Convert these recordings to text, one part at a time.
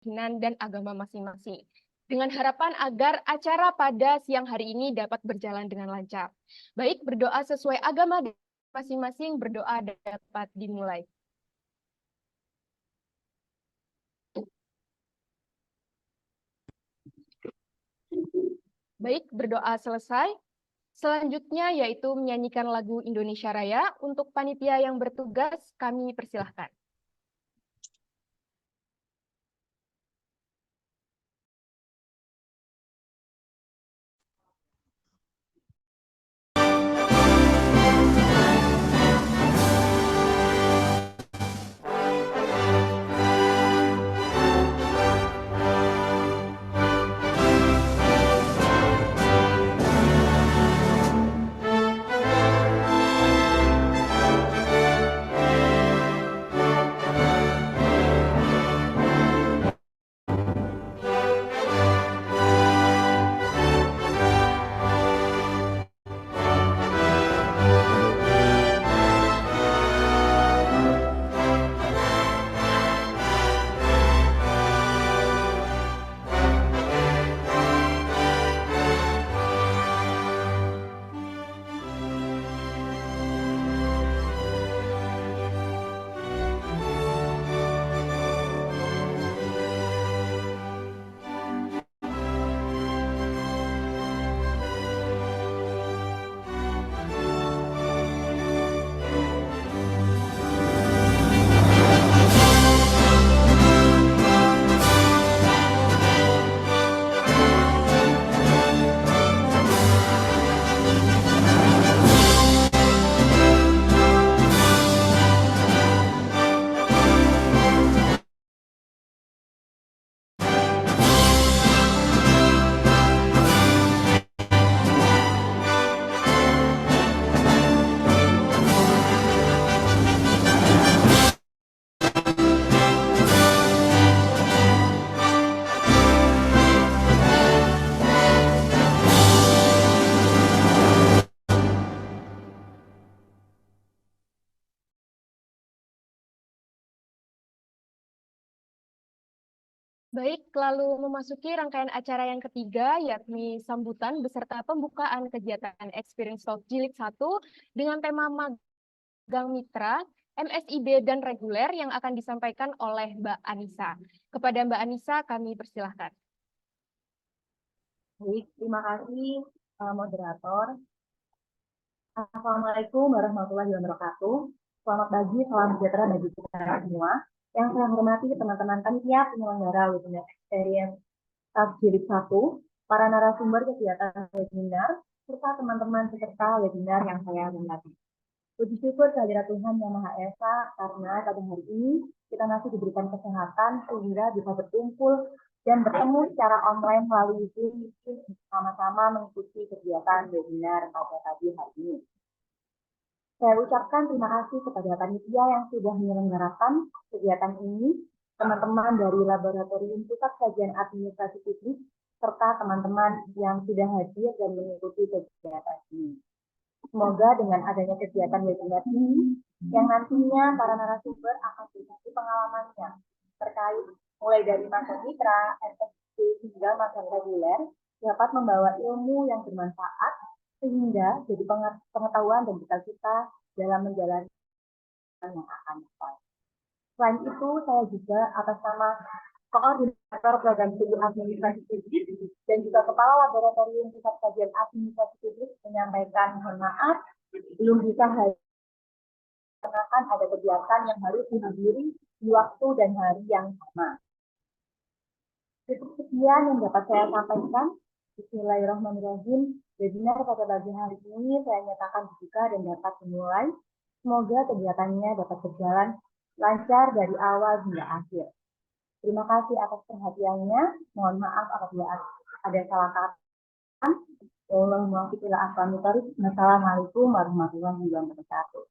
keyakinan dan agama masing-masing. Dengan harapan agar acara pada siang hari ini dapat berjalan dengan lancar. Baik, berdoa sesuai agama masing-masing, berdoa dapat dimulai. Baik, berdoa selesai. Selanjutnya yaitu menyanyikan lagu Indonesia Raya. Untuk panitia yang bertugas, kami persilahkan. Baik, lalu memasuki rangkaian acara yang ketiga, yakni sambutan beserta pembukaan kegiatan Experience Talk Jilid 1 dengan tema Magang Mitra, MSIB, dan reguler yang akan disampaikan oleh Mbak Anissa. Kepada Mbak Anissa, kami persilahkan. Baik, terima kasih moderator. Assalamualaikum warahmatullahi wabarakatuh. Selamat pagi, salam sejahtera bagi kita semua. Yang saya hormati teman-teman panitia penyelenggara webinar Experience Jilid 1, para narasumber kegiatan webinar, serta teman-teman peserta webinar yang saya hormati. Puji syukur kehadirat Tuhan Yang Maha Esa karena pada hari ini kita masih diberikan kesehatan sehingga bisa berkumpul dan bertemu secara online melalui Zoom sama-sama mengikuti kegiatan webinar pada pagi hari ini. Saya ucapkan terima kasih kepada panitia yang sudah menyelenggarakan kegiatan ini, teman-teman dari Laboratorium Pusat Kajian Administrasi Publik, serta teman-teman yang sudah hadir dan mengikuti kegiatan ini. Semoga dengan adanya kegiatan webinar ini, yang nantinya para narasumber akan berbagi pengalamannya terkait mulai dari magang mitra, MSc hingga magang reguler, dapat membawa ilmu yang bermanfaat sehingga jadi pengetahuan dan bekal kita dalam menjalani yang akan datang. Selain itu, saya juga atas nama Koordinator Program Studi Administrasi Publik dan juga Kepala Laboratorium Pusat Kajian Administrasi Publik menyampaikan mohon maaf belum bisa hadir karena ada kegiatan yang harus dihadiri di waktu dan hari yang sama. Cukup sekian yang dapat saya sampaikan. Bismillahirrahmanirrahim. Webinar pada pagi hari ini saya nyatakan dibuka dan dapat dimulai. Semoga kegiatannya dapat berjalan lancar dari awal hingga akhir. Terima kasih atas perhatiannya. Mohon maaf apabila ada salah kata. Wassalamualaikum warahmatullahi wabarakatuh.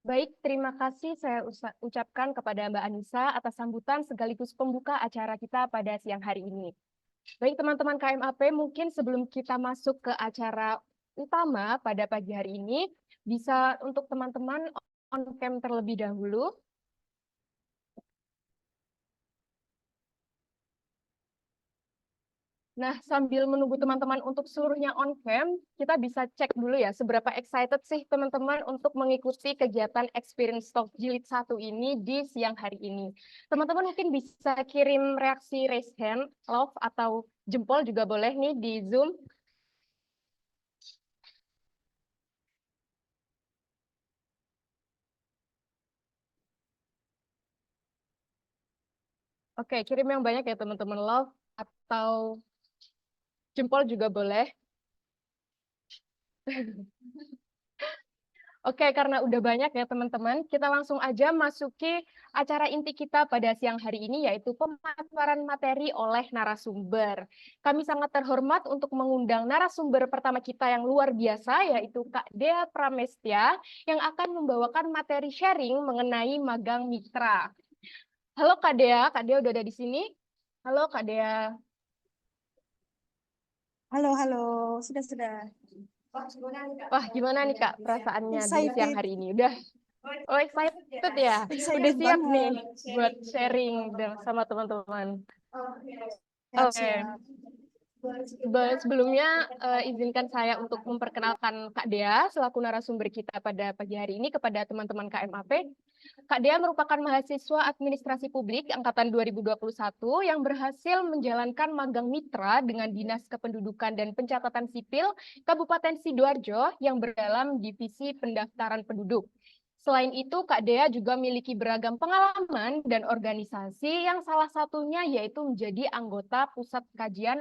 Baik, terima kasih saya ucapkan kepada Mbak Anissa atas sambutan sekaligus pembuka acara kita pada siang hari ini. Baik, teman-teman KMAP, mungkin sebelum kita masuk ke acara utama pada pagi hari ini. Bisa untuk teman-teman on cam terlebih dahulu. Nah, sambil menunggu teman-teman untuk seluruhnya on cam, kita bisa cek dulu ya seberapa excited sih teman-teman untuk mengikuti kegiatan Experience Talk Jilid 1 ini di siang hari ini. Teman-teman mungkin bisa kirim reaksi raise hand, love, atau jempol juga boleh nih di Zoom. Oke, kirim yang banyak ya teman-teman, love atau jempol juga boleh. Oke, karena udah banyak ya teman-teman, kita langsung aja masuki acara inti kita pada siang hari ini, yaitu pemaparan materi oleh narasumber. Kami sangat terhormat untuk mengundang narasumber pertama kita yang luar biasa, yaitu Kak Dea Pramestia, yang akan membawakan materi sharing mengenai magang mitra. Halo Kak Dea udah ada di sini? Halo Kak Dea. Halo, sudah. Wah, gimana nih Kak perasaannya di siang Excited, hari ini? Udah excited ya? Udah excited siap nih banget. buat sharing sama teman-teman. Oke. Siap-siap. Sebelumnya izinkan saya untuk memperkenalkan Kak Dea selaku narasumber kita pada pagi hari ini kepada teman-teman KMAP. Kak Dea merupakan mahasiswa Administrasi Publik angkatan 2021 yang berhasil menjalankan magang mitra dengan Dinas Kependudukan dan Pencatatan Sipil Kabupaten Sidoarjo yang berdalam divisi pendaftaran penduduk. Selain itu, Kak Dea juga memiliki beragam pengalaman dan organisasi yang salah satunya yaitu menjadi anggota Pusat Kajian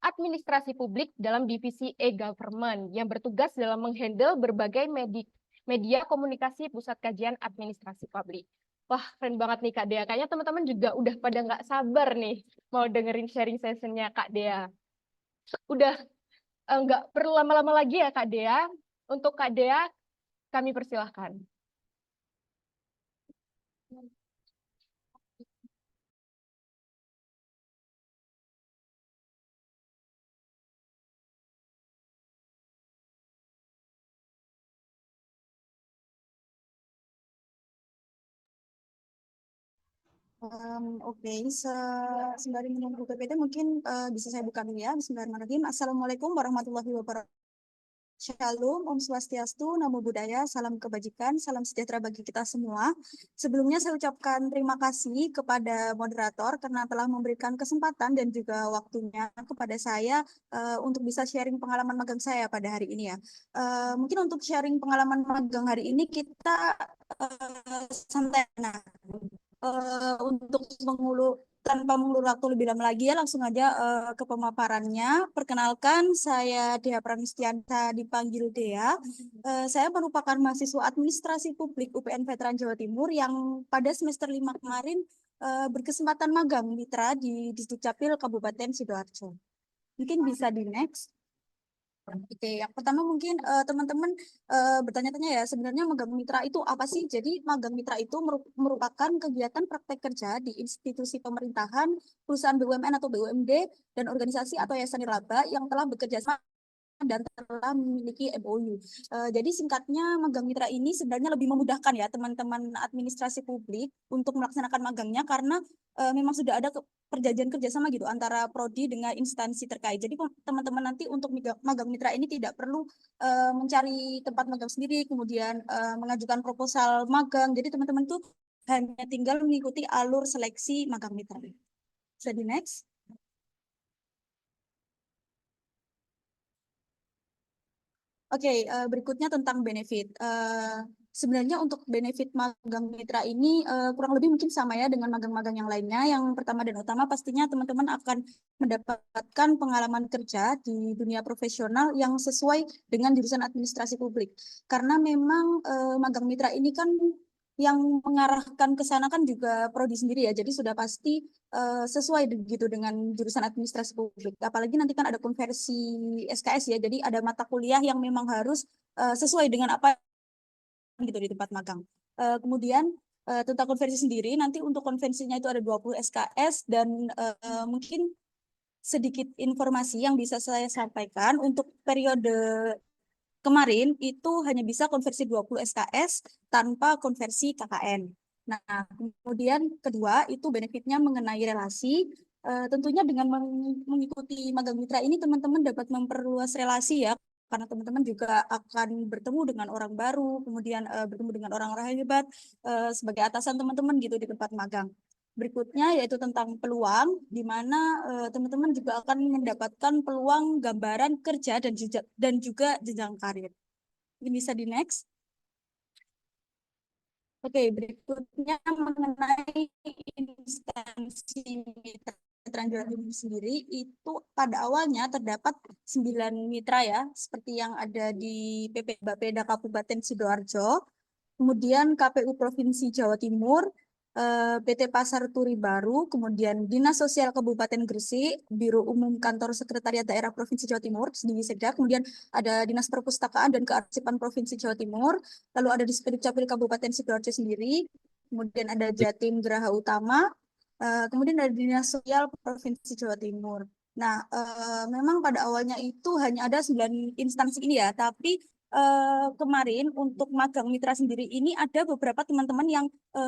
Administrasi Publik dalam divisi e-government yang bertugas dalam menghandle berbagai media komunikasi Pusat Kajian Administrasi Publik. Wah, keren banget nih Kak Dea. Kayaknya teman-teman juga udah pada nggak sabar nih mau dengerin sharing sessionnya Kak Dea. Udah nggak perlu lama-lama lagi ya Kak Dea. Untuk Kak Dea, kami persilahkan. Oke, sembari menunggu PPT mungkin bisa saya buka dulu ya. Bismillahirrahmanirrahim. Assalamualaikum warahmatullahi wabarakatuh. Shalom, Om Swastiastu, Namo Buddhaya, salam kebajikan, salam sejahtera bagi kita semua. Sebelumnya saya ucapkan terima kasih kepada moderator karena telah memberikan kesempatan dan juga waktunya kepada saya untuk bisa sharing pengalaman magang saya pada hari ini ya. Mungkin untuk sharing pengalaman magang hari ini kita santai. Nah, untuk tanpa mengulur waktu lebih lama lagi ya langsung aja ke pemaparannya. Perkenalkan saya Dea Pramistianta dipanggil Dea. Saya merupakan mahasiswa Administrasi Publik UPN Veteran Jawa Timur yang pada semester 5 kemarin berkesempatan magang mitra di Disdukcapil Kabupaten Sidoarjo. Mungkin bisa di next. Oke, yang pertama mungkin teman-teman bertanya-tanya ya, sebenarnya magang mitra itu apa sih? Jadi magang mitra itu merupakan kegiatan praktek kerja di institusi pemerintahan, perusahaan BUMN atau BUMD, dan organisasi atau yayasan nirlaba yang telah bekerja sama dan telah memiliki MOU. Jadi singkatnya magang mitra ini sebenarnya lebih memudahkan ya teman-teman administrasi publik untuk melaksanakan magangnya karena memang sudah ada perjanjian kerjasama gitu antara prodi dengan instansi terkait. Jadi teman-teman nanti untuk magang mitra ini tidak perlu mencari tempat magang sendiri, kemudian mengajukan proposal magang. Jadi teman-teman tuh hanya tinggal mengikuti alur seleksi magang mitra. Bisa di next. Oke, berikutnya tentang benefit. Sebenarnya untuk benefit magang mitra ini kurang lebih mungkin sama ya dengan magang-magang yang lainnya. Yang pertama dan utama pastinya teman-teman akan mendapatkan pengalaman kerja di dunia profesional yang sesuai dengan jurusan administrasi publik. Karena memang magang mitra ini kan yang mengarahkan ke sana kan juga prodi sendiri ya. Jadi sudah pasti sesuai gitu dengan jurusan administrasi publik. Apalagi nanti kan ada konversi SKS ya. Jadi ada mata kuliah yang memang harus sesuai dengan apa gitu di tempat magang. Kemudian tentang konversi sendiri, nanti untuk konvensinya itu ada 20 SKS dan mungkin sedikit informasi yang bisa saya sampaikan untuk periode kemarin itu hanya bisa konversi 20 SKS tanpa konversi KKN. Nah, kemudian kedua itu benefitnya mengenai relasi. Tentunya dengan mengikuti magang mitra ini teman-teman dapat memperluas relasi ya, karena teman-teman juga akan bertemu dengan orang baru, kemudian bertemu dengan orang-orang hebat sebagai atasan teman-teman gitu di tempat magang. Berikutnya yaitu tentang peluang, di mana teman-teman juga akan mendapatkan peluang gambaran kerja dan juga jenjang karir. Ini bisa di next. Oke, berikutnya mengenai instansi mitra Jawa Timur sendiri, itu pada awalnya terdapat 9 mitra ya, seperti yang ada di PP Bapeda Kabupaten Sidoarjo, kemudian KPU Provinsi Jawa Timur, PT Pasar Turi Baru, kemudian Dinas Sosial Kabupaten Gresik, Biro Umum Kantor Sekretariat Daerah Provinsi Jawa Timur, di Sekda, kemudian ada Dinas Perpustakaan dan Kearsipan Provinsi Jawa Timur, lalu ada di Dukcapil Kabupaten Sidoarjo sendiri, kemudian ada Jatim Geraha Utama, kemudian ada Dinas Sosial Provinsi Jawa Timur. Nah, memang pada awalnya itu hanya ada 9 instansi ini ya, tapi kemarin untuk magang mitra sendiri ini ada beberapa teman-teman yang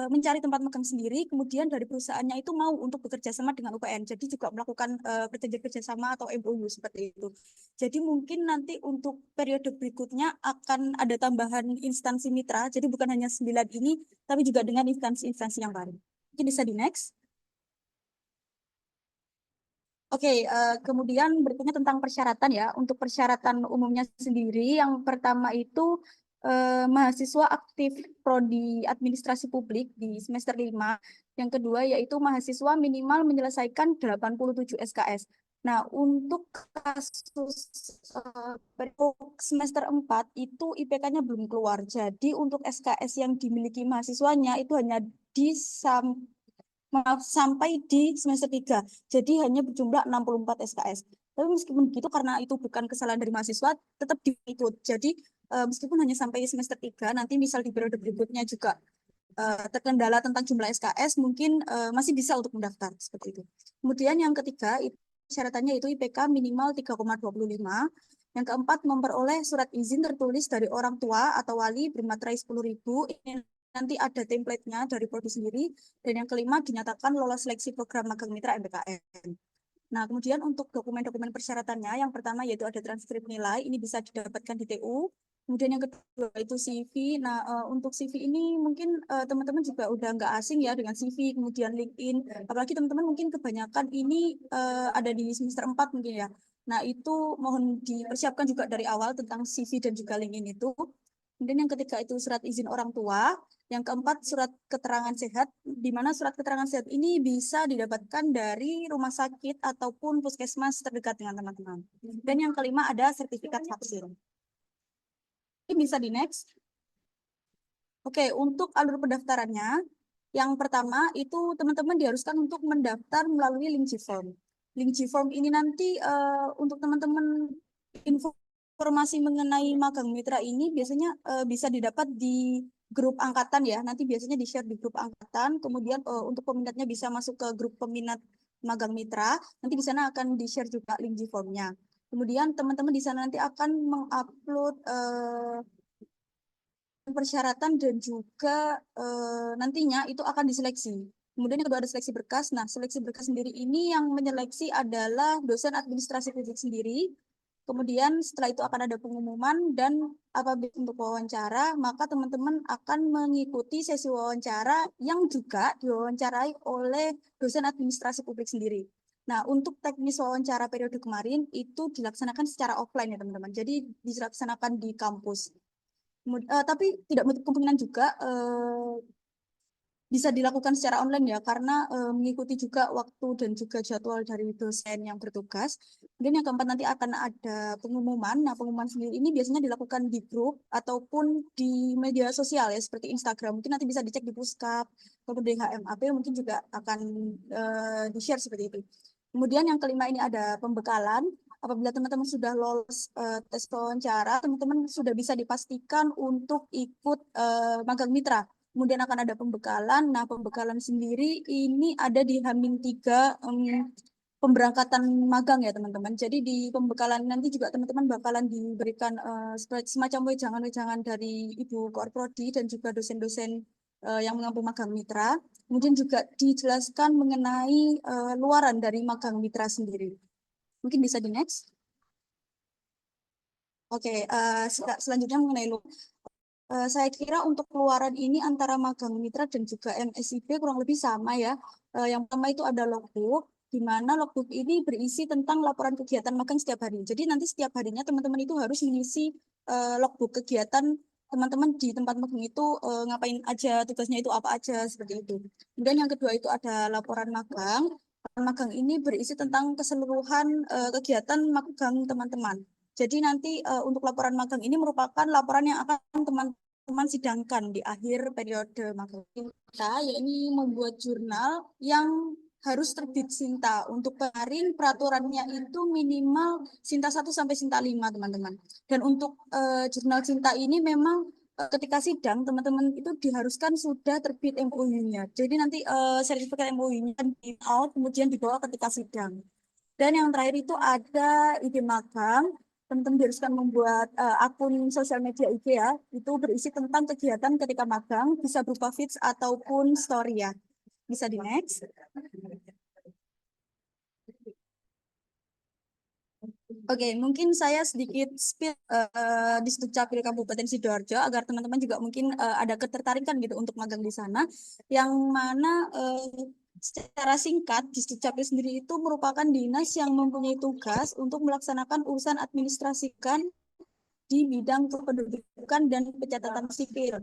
mencari tempat magang sendiri, kemudian dari perusahaannya itu mau untuk bekerja sama dengan UPN, jadi juga melakukan perjanjian kerjasama atau MOU seperti itu. Jadi mungkin nanti untuk periode berikutnya akan ada tambahan instansi mitra, jadi bukan hanya 9 ini, tapi juga dengan instansi-instansi yang baru. Mungkin bisa di next. Oke, kemudian berikutnya tentang persyaratan ya. Untuk persyaratan umumnya sendiri, yang pertama itu mahasiswa aktif prodi administrasi publik di semester 5. Yang kedua yaitu mahasiswa minimal menyelesaikan 87 SKS. Nah, untuk kasus semester 4 itu IPK-nya belum keluar. Jadi untuk SKS yang dimiliki mahasiswanya itu hanya di sampai di semester 3. Jadi hanya berjumlah 64 SKS. Tapi meskipun begitu, karena itu bukan kesalahan dari mahasiswa, tetap diikut. Jadi meskipun hanya sampai semester 3, nanti misal di periode berikutnya juga terkendala tentang jumlah SKS, mungkin masih bisa untuk mendaftar. Seperti itu. Kemudian yang ketiga, syaratannya itu IPK minimal 3,25. Yang keempat, memperoleh surat izin tertulis dari orang tua atau wali bermaterai 10.000. Ini nanti ada template-nya dari prodi sendiri. Dan yang kelima, dinyatakan lolos seleksi program magang mitra MBKM. Nah, kemudian untuk dokumen-dokumen persyaratannya, yang pertama yaitu ada transkrip nilai, ini bisa didapatkan di TU. Kemudian yang kedua itu CV. Nah, untuk CV ini mungkin teman-teman juga udah nggak asing ya dengan CV, kemudian LinkedIn. Apalagi teman-teman mungkin kebanyakan ini ada di semester 4 mungkin ya. Nah, itu mohon dipersiapkan juga dari awal tentang CV dan juga LinkedIn itu. Kemudian yang ketiga itu surat izin orang tua. Yang keempat, surat keterangan sehat, di mana surat keterangan sehat ini bisa didapatkan dari rumah sakit ataupun puskesmas terdekat dengan teman-teman. Dan yang kelima ada sertifikat vaksin. Ini bisa di next. Oke, untuk alur pendaftarannya, yang pertama itu teman-teman diharuskan untuk mendaftar melalui link Gform. Link Gform ini nanti untuk teman-teman informasi mengenai magang mitra ini biasanya bisa didapat di grup angkatan ya. Nanti biasanya di-share di grup angkatan. Kemudian untuk peminatnya bisa masuk ke grup peminat magang mitra. Nanti di sana akan di-share juga link Gform-nya. Kemudian teman-teman di sana nanti akan mengupload persyaratan dan juga nantinya itu akan diseleksi. Kemudian yang kedua ada seleksi berkas. Nah, seleksi berkas sendiri ini yang menyeleksi adalah dosen administrasi publik sendiri. Kemudian setelah itu akan ada pengumuman dan apabila untuk wawancara, maka teman-teman akan mengikuti sesi wawancara yang juga diwawancarai oleh dosen administrasi publik sendiri. Nah, untuk teknis wawancara periode kemarin itu dilaksanakan secara offline ya teman-teman. Jadi dilaksanakan di kampus. Tapi tidak menutup kemungkinan juga bisa dilakukan secara online ya, karena mengikuti juga waktu dan juga jadwal dari dosen yang bertugas. Kemudian yang keempat nanti akan ada pengumuman. Nah, pengumuman sendiri ini biasanya dilakukan di grup ataupun di media sosial ya, seperti Instagram. Mungkin nanti bisa dicek di Puskap, kemudian HMAP mungkin juga akan di-share seperti itu. Kemudian yang kelima ini ada pembekalan. Apabila teman-teman sudah lolos tes wawancara, teman-teman sudah bisa dipastikan untuk ikut magang mitra. Kemudian akan ada pembekalan. Nah, pembekalan sendiri ini ada di H-3 pemberangkatan magang ya teman-teman. Jadi di pembekalan nanti juga teman-teman bakalan diberikan semacam wejangan-wejangan dari Ibu Koorprodi dan juga dosen-dosen yang mengampu magang mitra. Kemudian juga dijelaskan mengenai luaran dari magang mitra sendiri. Mungkin bisa di next. Oke, selanjutnya mengenai saya kira untuk keluaran ini antara magang mitra dan juga MSIP kurang lebih sama ya. Yang pertama itu ada logbook, di mana logbook ini berisi tentang laporan kegiatan magang setiap hari. Jadi nanti setiap harinya teman-teman itu harus mengisi logbook kegiatan teman-teman di tempat magang itu ngapain aja, tugasnya itu apa aja, seperti itu. Kemudian yang kedua itu ada laporan magang. Laporan magang ini berisi tentang keseluruhan kegiatan magang teman-teman. Jadi nanti untuk laporan magang ini merupakan laporan yang akan teman-teman sidangkan di akhir periode magang kita, yakni membuat jurnal yang harus terbit Sinta. Untuk kemarin peraturannya itu minimal Sinta 1 sampai Sinta 5, teman-teman. Dan untuk jurnal Sinta ini memang ketika sidang teman-teman itu diharuskan sudah terbit MOU-nya. Jadi nanti sertifikat MOU-nya di out kemudian dibawa ketika sidang. Dan yang terakhir itu ada ide magang. Teman-teman diharuskan membuat akun sosial media IG ya. Itu berisi tentang kegiatan ketika magang, bisa berupa feeds ataupun story ya. Bisa di next. Oke, mungkin saya sedikit speed di Sdukcapil Kabupaten Sidoarjo agar teman-teman juga mungkin ada ketertarikan gitu untuk magang di sana. Yang mana secara singkat di Sdukcapil sendiri itu merupakan dinas yang mempunyai tugas untuk melaksanakan urusan administrasikan di bidang kependudukan dan pencatatan sipil.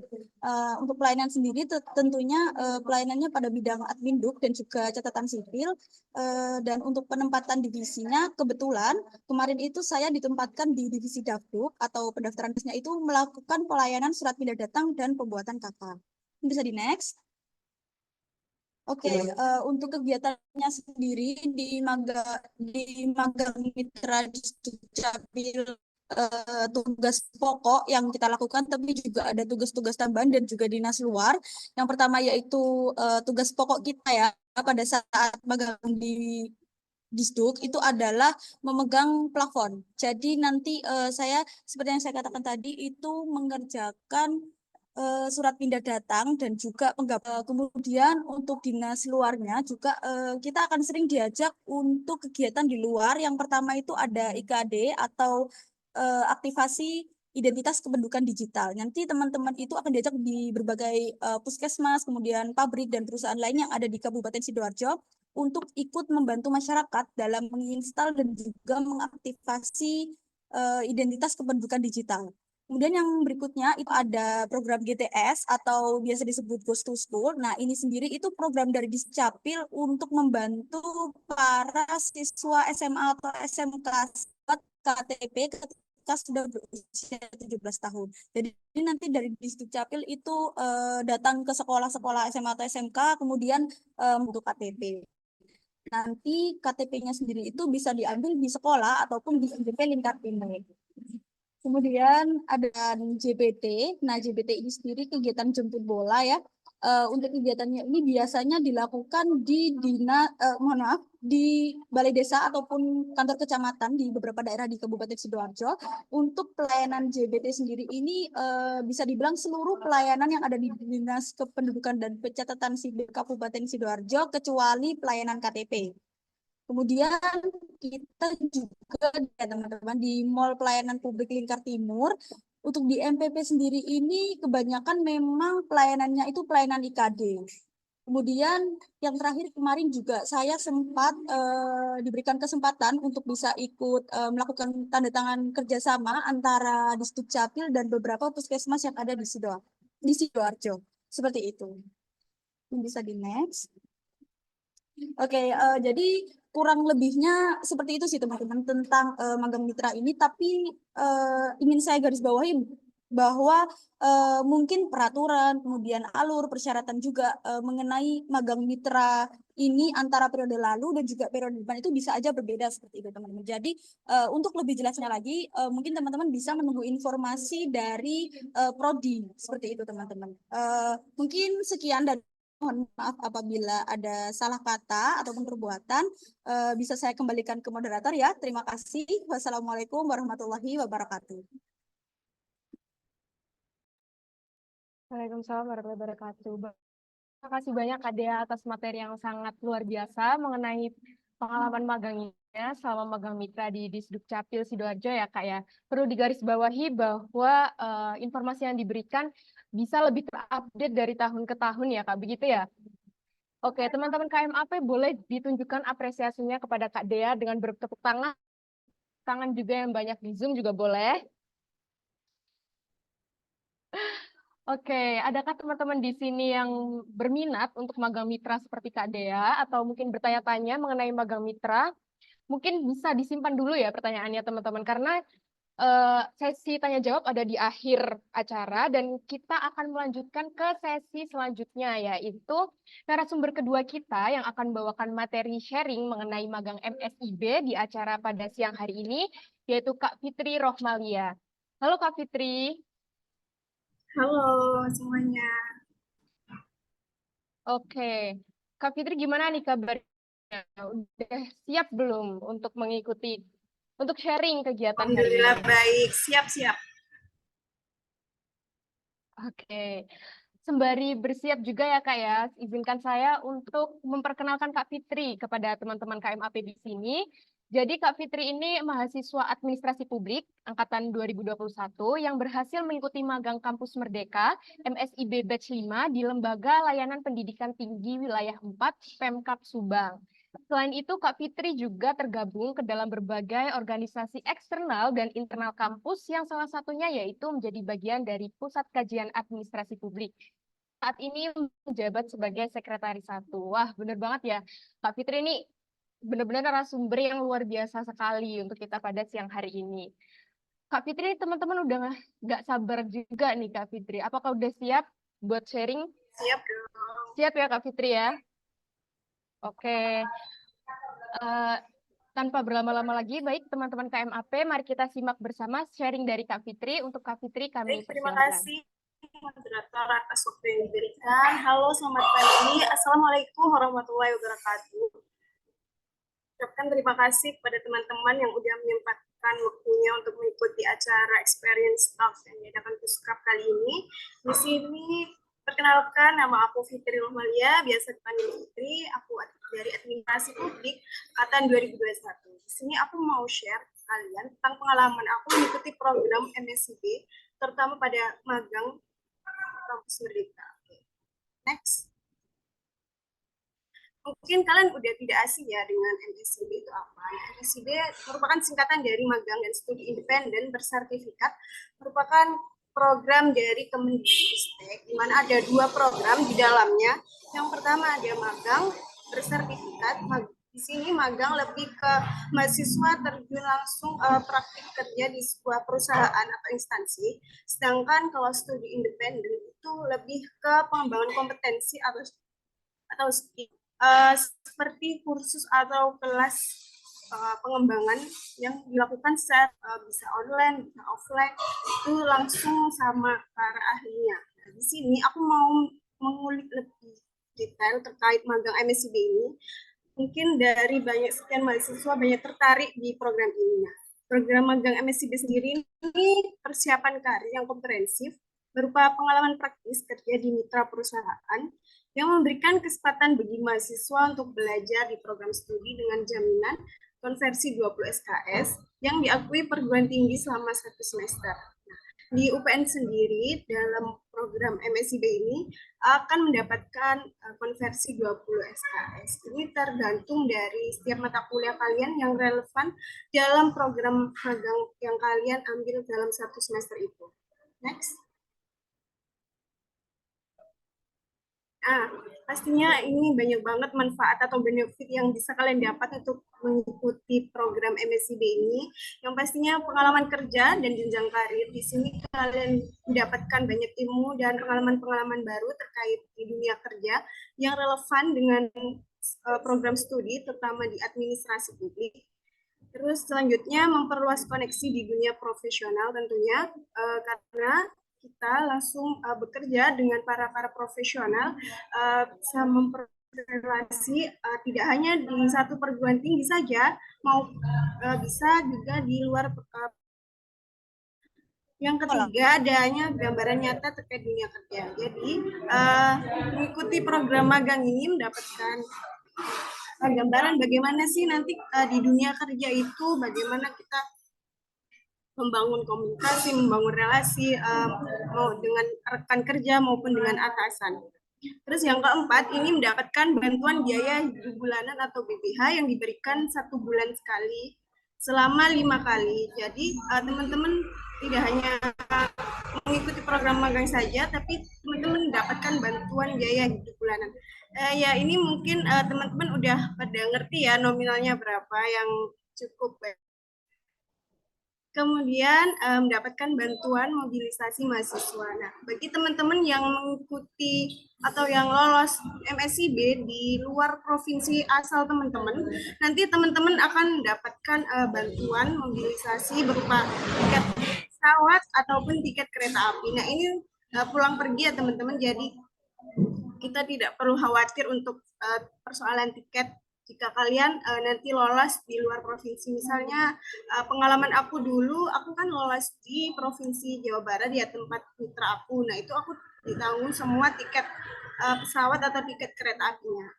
Untuk pelayanan sendiri tentunya pelayanannya pada bidang adminduk dan juga catatan sipil. Dan untuk penempatan divisinya kebetulan kemarin itu saya ditempatkan di divisi Dafduk atau pendaftaran bisnya itu melakukan pelayanan surat pindah datang dan pembuatan KK. Bisa di next. Oke, untuk kegiatannya sendiri di magang mitra di Dukcapil tugas pokok yang kita lakukan, tapi juga ada tugas-tugas tambahan dan juga dinas luar. Yang pertama yaitu tugas pokok kita ya pada saat magang di Disduk itu adalah memegang plafon. Jadi nanti saya seperti yang saya katakan tadi itu mengerjakan surat pindah datang dan juga kemudian untuk dinas luarnya juga kita akan sering diajak untuk kegiatan di luar. Yang pertama itu ada IKD atau aktivasi identitas kependudukan digital. Nanti teman-teman itu akan diajak di berbagai puskesmas, kemudian pabrik dan perusahaan lain yang ada di Kabupaten Sidoarjo untuk ikut membantu masyarakat dalam menginstal dan juga mengaktifasi identitas kependudukan digital. Kemudian yang berikutnya itu ada program GTS atau biasa disebut Ghost to School. Nah, ini sendiri itu program dari Discapil untuk membantu para siswa SMA atau SMK KTP ketika sudah berusia 17 tahun. Jadi nanti dari Discapil itu datang ke sekolah-sekolah SMA atau SMK kemudian untuk KTP. Nanti KTP-nya sendiri itu bisa diambil di sekolah ataupun di SMP Lingkar Timur. Kemudian ada JBT. Nah, JBT ini sendiri kegiatan jemput bola ya. Untuk kegiatannya ini biasanya dilakukan di di balai desa ataupun kantor kecamatan di beberapa daerah di Kabupaten Sidoarjo. Untuk pelayanan JBT sendiri ini bisa dibilang seluruh pelayanan yang ada di Dinas Kependudukan dan Pencatatan Sipil Kabupaten Sidoarjo kecuali pelayanan KTP. Kemudian kita juga ya teman-teman di Mall Pelayanan Publik Lingkar Timur. Untuk di MPP sendiri ini kebanyakan memang pelayanannya itu pelayanan IKD. Kemudian yang terakhir kemarin juga saya sempat diberikan kesempatan untuk bisa ikut melakukan tanda tangan kerjasama antara Disdukcapil dan beberapa puskesmas yang ada di Sidoarjo. Seperti itu. Bisa di next. Oke, jadi kurang lebihnya seperti itu sih teman-teman tentang magang mitra ini. Tapi ingin saya garis bawahi bahwa mungkin peraturan, kemudian alur, persyaratan juga mengenai magang mitra ini antara periode lalu dan juga periode depan itu bisa aja berbeda seperti itu teman-teman. Jadi untuk lebih jelasnya lagi, mungkin teman-teman bisa menunggu informasi dari Prodi seperti itu teman-teman. Mungkin sekian dari mohon maaf apabila ada salah kata ataupun perbuatan. Bisa saya kembalikan ke moderator ya. Terima kasih. Wassalamualaikum warahmatullahi wabarakatuh. Waalaikumsalam warahmatullahi wabarakatuh. Terima kasih banyak Kak Dea atas materi yang sangat luar biasa mengenai pengalaman magangnya selama magang mitra di Disduk Capil Sidoarjo ya Kak ya. Perlu digarisbawahi bahwa informasi yang diberikan bisa lebih terupdate dari tahun ke tahun ya Kak, begitu ya? Oke, teman-teman KMAP boleh ditunjukkan apresiasinya kepada Kak Dea dengan bertepuk tangan. Tangan juga yang banyak di Zoom juga boleh. Oke, adakah teman-teman di sini yang berminat untuk magang mitra seperti Kak Dea atau mungkin bertanya-tanya mengenai magang mitra? Mungkin bisa disimpan dulu ya pertanyaannya teman-teman karena sesi tanya jawab ada di akhir acara dan kita akan melanjutkan ke sesi selanjutnya yaitu narasumber kedua kita yang akan membawakan materi sharing mengenai magang MSIB di acara pada siang hari ini yaitu Kak Fitri Rohmalia. Halo Kak Fitri. Halo semuanya. Oke, Kak Fitri gimana nih kabarnya? Udah siap belum untuk mengikuti, untuk sharing kegiatan hari Alhamdulillah ini? baik, siap-siap. Oke, sembari bersiap juga ya Kak ya, izinkan saya untuk memperkenalkan Kak Fitri kepada teman-teman KMAP di sini. Jadi Kak Fitri ini mahasiswa administrasi publik angkatan 2021 yang berhasil mengikuti magang Kampus Merdeka MSIB Batch 5 di Lembaga Layanan Pendidikan Tinggi Wilayah 4 Pemkab Subang. Selain itu, Kak Fitri juga tergabung ke dalam berbagai organisasi eksternal dan internal kampus yang salah satunya yaitu menjadi bagian dari Pusat Kajian Administrasi Publik. Saat ini menjabat sebagai Sekretaris 1. Wah, benar banget ya. Kak Fitri ini benar-benar narasumber yang luar biasa sekali untuk kita pada siang hari ini. Kak Fitri, teman-teman udah nggak sabar juga nih Kak Fitri. Apakah udah siap buat sharing? Siap dong. Siap ya Kak Fitri ya? Oke. Tanpa berlama-lama lagi, baik teman-teman KMAP, mari kita simak bersama sharing dari Kak Fitri. Untuk Kak Fitri kami Baik, terima persilahkan. kasih moderator atas waktu yang diberikan. Halo, selamat pagi. Assalamualaikum warahmatullahi wabarakatuh. Ucapkan terima kasih kepada teman-teman yang sudah menyempatkan waktunya untuk mengikuti acara Experience Talks yang diadakan Puskap kali ini. Di sini perkenalkan, nama aku Fitri Rohmalia, biasa dipanggil Fitri. Aku dari Administrasi Publik angkatan 2021. Di sini aku mau share ke kalian tentang pengalaman aku mengikuti program MSIB, terutama pada magang Kampus Merdeka. Next. Mungkin kalian udah tidak asing ya dengan MSIB itu apa. MSIB merupakan singkatan dari Magang dan Studi Independen Bersertifikat, merupakan program dari Kemendikbudristek, di mana ada 2 program di dalamnya. Yang pertama ada magang bersertifikat. Di sini magang lebih ke mahasiswa terjun langsung praktik kerja di sebuah perusahaan atau instansi. Sedangkan kalau studi independen itu lebih ke pengembangan kompetensi atau skill. Seperti kursus atau kelas pengembangan yang dilakukan secara bisa online, bisa offline, itu langsung sama para ahlinya. Nah, di sini aku mau mengulik lebih detail terkait magang MSIB ini. Mungkin dari banyak sekian mahasiswa banyak tertarik di program ini. Nah, program magang MSIB sendiri ini persiapan karir yang komprehensif berupa pengalaman praktis kerja di mitra perusahaan yang memberikan kesempatan bagi mahasiswa untuk belajar di program studi dengan jaminan konversi 20 SKS yang diakui perguruan tinggi selama 1 semester. Nah, di UPN sendiri dalam program MSIB ini akan mendapatkan konversi 20 SKS. Ini tergantung dari setiap mata kuliah kalian yang relevan dalam program magang yang kalian ambil dalam 1 semester itu. Next. Pastinya ini banyak banget manfaat atau benefit yang bisa kalian dapat untuk mengikuti program MSIB ini. Yang pastinya pengalaman kerja dan jenjang karir. Di sini kalian mendapatkan banyak ilmu dan pengalaman-pengalaman baru terkait di dunia kerja yang relevan dengan program studi, terutama di administrasi publik. Terus selanjutnya memperluas koneksi di dunia profesional tentunya, karena kita langsung bekerja dengan para profesional, bisa memperrelasi tidak hanya di satu perguruan tinggi saja, mau bisa juga di luar. Yang ketiga, adanya gambaran nyata terkait dunia kerja. Jadi, mengikuti program magang ini mendapatkan gambaran bagaimana sih nanti di dunia kerja itu, bagaimana kita membangun komunikasi, membangun relasi mau dengan rekan kerja maupun dengan atasan. Terus yang keempat, ini mendapatkan bantuan biaya hidup bulanan atau BPH yang diberikan 1 bulan sekali selama 5 kali. Jadi teman-teman tidak hanya mengikuti program magang saja, tapi teman-teman mendapatkan bantuan biaya hidup bulanan. Ya ini mungkin teman-teman udah pada ngerti ya nominalnya berapa yang cukup baik. Kemudian mendapatkan bantuan mobilisasi mahasiswa. Nah, bagi teman-teman yang mengikuti atau yang lolos MSIB di luar provinsi asal teman-teman, nanti teman-teman akan mendapatkan bantuan mobilisasi berupa tiket pesawat ataupun tiket kereta api. Nah, ini pulang pergi ya teman-teman, jadi kita tidak perlu khawatir untuk persoalan tiket jika kalian nanti lolos di luar provinsi. Misalnya pengalaman aku dulu, aku kan lolos di Provinsi Jawa Barat ya, tempat mitra aku. Nah itu aku ditanggung semua tiket pesawat atau tiket kereta apinya.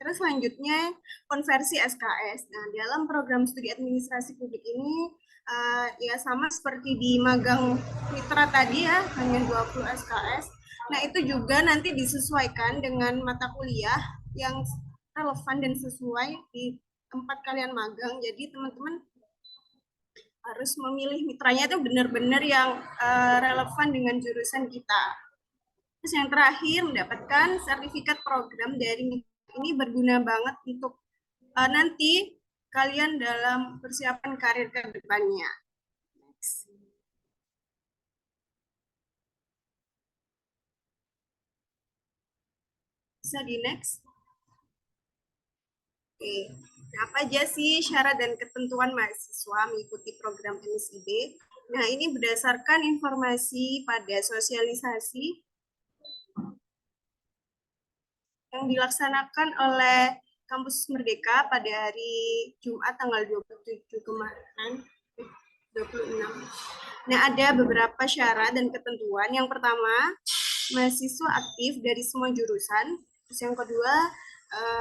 Terus selanjutnya konversi SKS. Nah dalam program studi administrasi publik ini ya sama seperti di magang mitra tadi ya, hanya 20 SKS. Nah itu juga nanti disesuaikan dengan mata kuliah yang relevan dan sesuai di tempat kalian magang. Jadi teman-teman harus memilih mitranya itu benar-benar yang relevan dengan jurusan kita. Terus yang terakhir, mendapatkan sertifikat program dari mitra ini berguna banget untuk nanti kalian dalam persiapan karir ke depannya. Next. Bisa di next. Oke, nah, apa aja sih syarat dan ketentuan mahasiswa mengikuti program MSIB? Nah, ini berdasarkan informasi pada sosialisasi yang dilaksanakan oleh Kampus Merdeka pada hari Jumat tanggal 27 kemarin, 26. Nah, ada beberapa syarat dan ketentuan. Yang pertama, mahasiswa aktif dari semua jurusan. Terus yang kedua,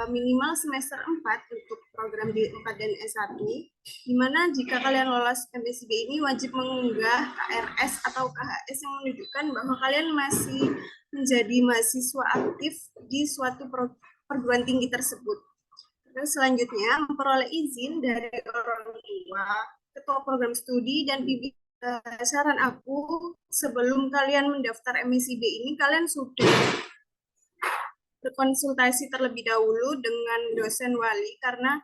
minimal semester 4 untuk program D4 dan S1, di mana jika kalian lolos MSIB ini wajib mengunggah KRS atau KHS yang menunjukkan bahwa kalian masih menjadi mahasiswa aktif di suatu perguruan tinggi tersebut. Terus selanjutnya, memperoleh izin dari orang tua, ketua program studi, dan bimbing. Saran aku, sebelum kalian mendaftar MSIB ini, kalian sudah berkonsultasi terlebih dahulu dengan dosen wali, karena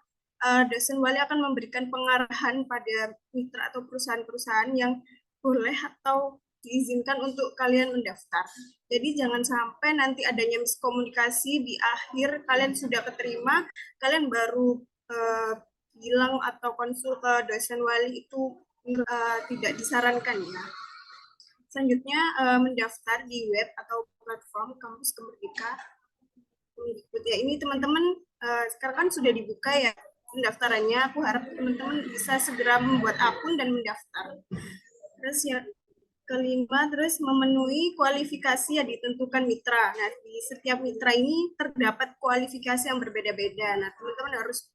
dosen wali akan memberikan pengarahan pada mitra atau perusahaan-perusahaan yang boleh atau diizinkan untuk kalian mendaftar. Jadi jangan sampai nanti adanya miskomunikasi di akhir kalian sudah keterima, kalian baru bilang atau konsul ke dosen wali, itu tidak disarankan ya. Selanjutnya mendaftar di web atau platform Kampus Merdeka. Ya ini teman-teman sekarang kan sudah dibuka ya pendaftarannya. Aku harap teman-teman bisa segera membuat akun dan mendaftar. Terus ya kelima, terus memenuhi kualifikasi yang ditentukan mitra. Nah di setiap mitra ini terdapat kualifikasi yang berbeda-beda. Nah teman-teman harus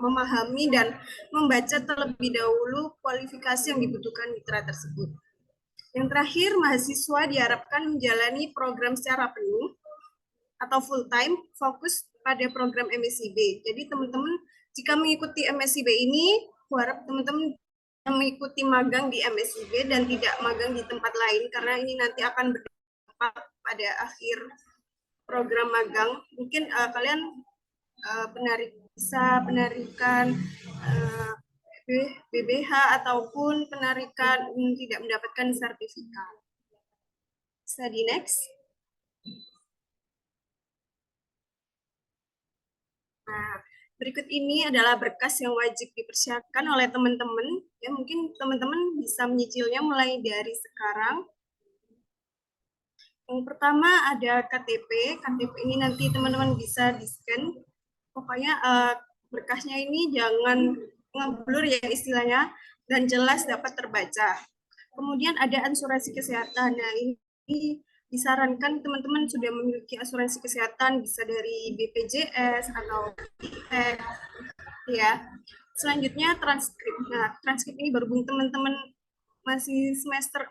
memahami dan membaca terlebih dahulu kualifikasi yang dibutuhkan mitra tersebut. Yang terakhir, mahasiswa diharapkan menjalani program secara penuh atau full time fokus pada program MSIB. Jadi teman-teman jika mengikuti MSIB ini, harap teman-teman mengikuti magang di MSIB dan tidak magang di tempat lain, karena ini nanti akan berdampak pada akhir program magang. Mungkin kalian bisa penarikan BBH ataupun penarikan tidak mendapatkan sertifikat. Bisa di next. Nah, berikut ini adalah berkas yang wajib dipersiapkan oleh teman-teman. Ya, mungkin teman-teman bisa menyicilnya mulai dari sekarang. Yang pertama ada KTP. KTP ini nanti teman-teman bisa di-scan. Pokoknya berkasnya ini jangan ngeblur ya istilahnya, dan jelas dapat terbaca. Kemudian ada asuransi kesehatan. Nah, ini disarankan teman-teman sudah memiliki asuransi kesehatan, bisa dari BPJS atau IPEK, ya. Selanjutnya transkrip. Nah, transkrip ini berhubung teman-teman masih semester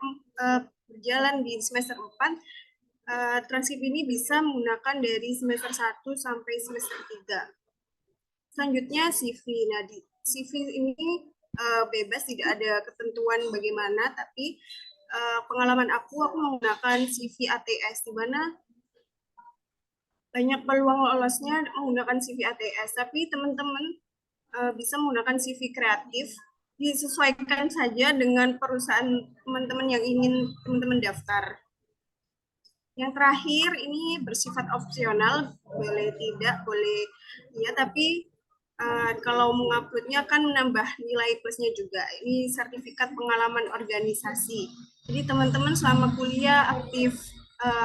berjalan di semester 4, transkrip ini bisa menggunakan dari semester 1 sampai semester 3. Selanjutnya CV. Nah, di CV ini bebas, tidak ada ketentuan bagaimana, tapi pengalaman aku menggunakan CV ATS, di mana banyak peluang lolosnya menggunakan CV ATS, tapi teman-teman bisa menggunakan CV kreatif, disesuaikan saja dengan perusahaan teman-teman yang ingin teman-teman daftar. Yang terakhir ini bersifat opsional, boleh tidak, boleh ya, tapi kalau menguploadnya kan menambah nilai plusnya juga. Ini sertifikat pengalaman organisasi. Jadi teman-teman selama kuliah aktif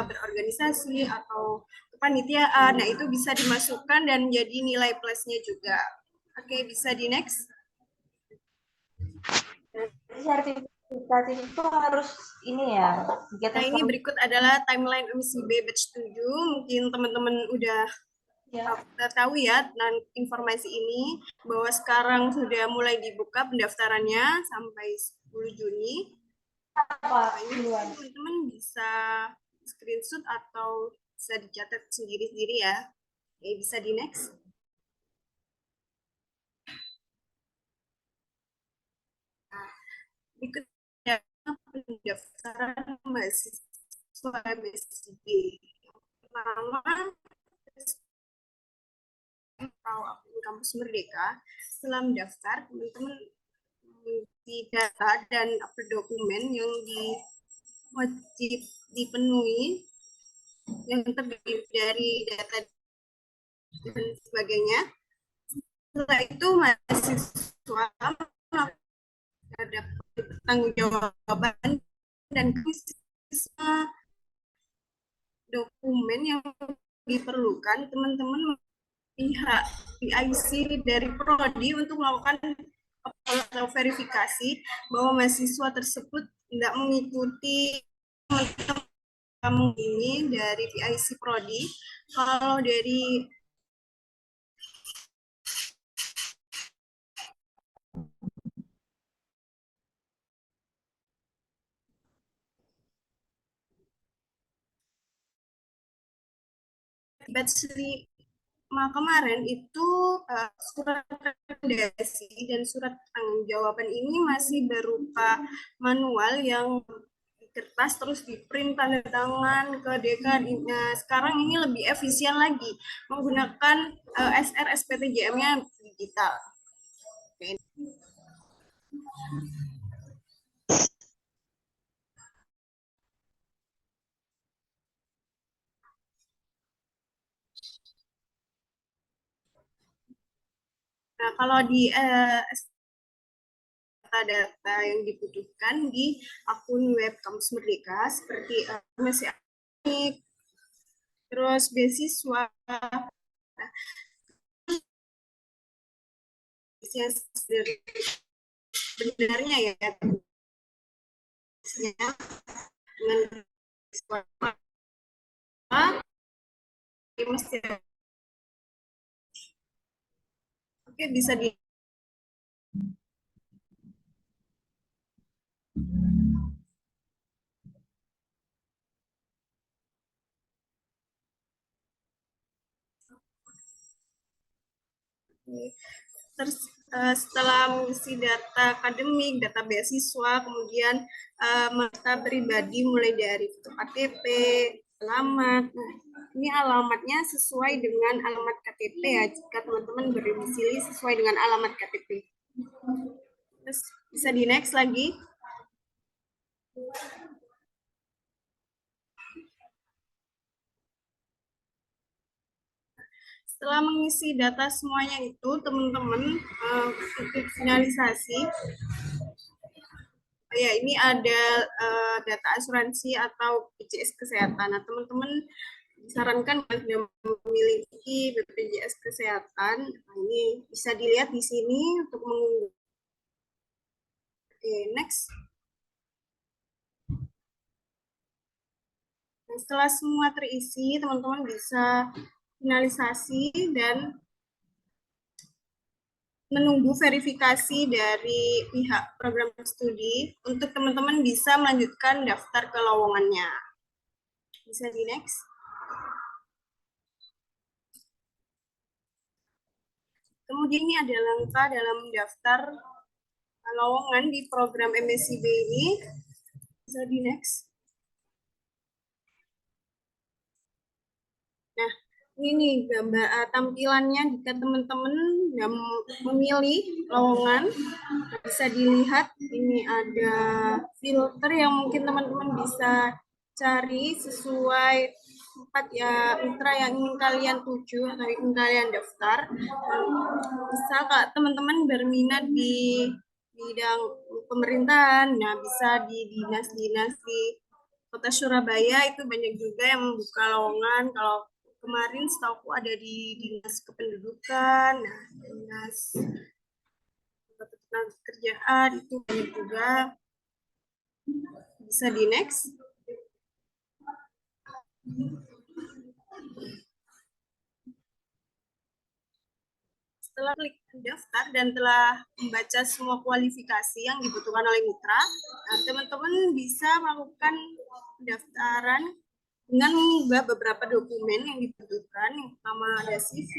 berorganisasi atau kepanitiaan, nah itu bisa dimasukkan dan jadi nilai plusnya juga. Oke, bisa di next. Sertifikat itu harus ini ya. Nah, ini berikut adalah timeline MSIB batch 7. Mungkin teman-teman udah tahu ya dan informasi ini, bahwa sekarang sudah mulai dibuka pendaftarannya sampai 10 Juni. Teman-teman bisa screenshot atau bisa dicatat sendiri-sendiri ya. Oke, bisa di next. Nah, berikutnya pendaftaran mahasiswa MSIB. Pertama, atau akun Kampus Merdeka. Setelah mendaftar, teman-teman di data dan upload dokumen yang wajib dipenuhi, yang terdiri dari data dan sebagainya. Setelah itu mahasiswa ada pertanggungjawaban dan dokumen yang diperlukan teman-teman pihak PIC dari Prodi untuk melakukan verifikasi bahwa mahasiswa tersebut tidak mengikuti kamu ini dari PIC Prodi. Kalau dari batch kemarin itu surat rekomendasi dan surat pertanggungjawaban ini masih berupa manual yang di kertas terus di print tanda tangan ke dekan. Nah, sekarang ini lebih efisien lagi menggunakan SR SPTJM-nya digital. Oke. Nah, kalau di data yang dibutuhkan di akun web Kampus Merdeka seperti masih terus beasiswa, sebenarnya ya dengan oke, bisa di terus setelah mengisi data akademik, data beasiswa, kemudian data pribadi mulai dari foto KTP, alamat. Nah, ini alamatnya sesuai dengan alamat KTP ya, jika teman-teman berdomisili sesuai dengan alamat KTP. Terus bisa di next lagi. Setelah mengisi data semuanya itu, teman-teman untuk finalisasi ya ini ada data asuransi atau BPJS Kesehatan. Nah, teman-teman disarankan yang memiliki BPJS Kesehatan, nah, ini bisa dilihat di sini untuk mengunduh. Oke, next. Nah, setelah semua terisi, teman-teman bisa finalisasi dan menunggu verifikasi dari pihak program studi untuk teman-teman bisa melanjutkan daftar ke lowongannya. Bisa di next. Kemudian ini ada langkah dalam daftar lowongan di program MSIB ini. Bisa di next. Nah, ini nih gambar tampilannya jika teman-teman memilih lowongan, bisa dilihat ini ada filter yang mungkin teman-teman bisa cari sesuai tempat ya mitra yang ingin kalian tuju atau ingin kalian daftar. Misal kalau teman-teman berminat di bidang pemerintahan, nah bisa di dinas-dinas di Kota Surabaya itu banyak juga yang membuka lowongan. Kalau kemarin setahu ada di Dinas Kependudukan, nah, Dinas Ketenagakerjaan itu banyak juga. Bisa di next. Setelah klik daftar dan telah membaca semua kualifikasi yang dibutuhkan oleh mitra, nah, teman-teman bisa melakukan pendaftaran dengan mengunggah beberapa dokumen yang dibutuhkan. Yang pertama ada CV,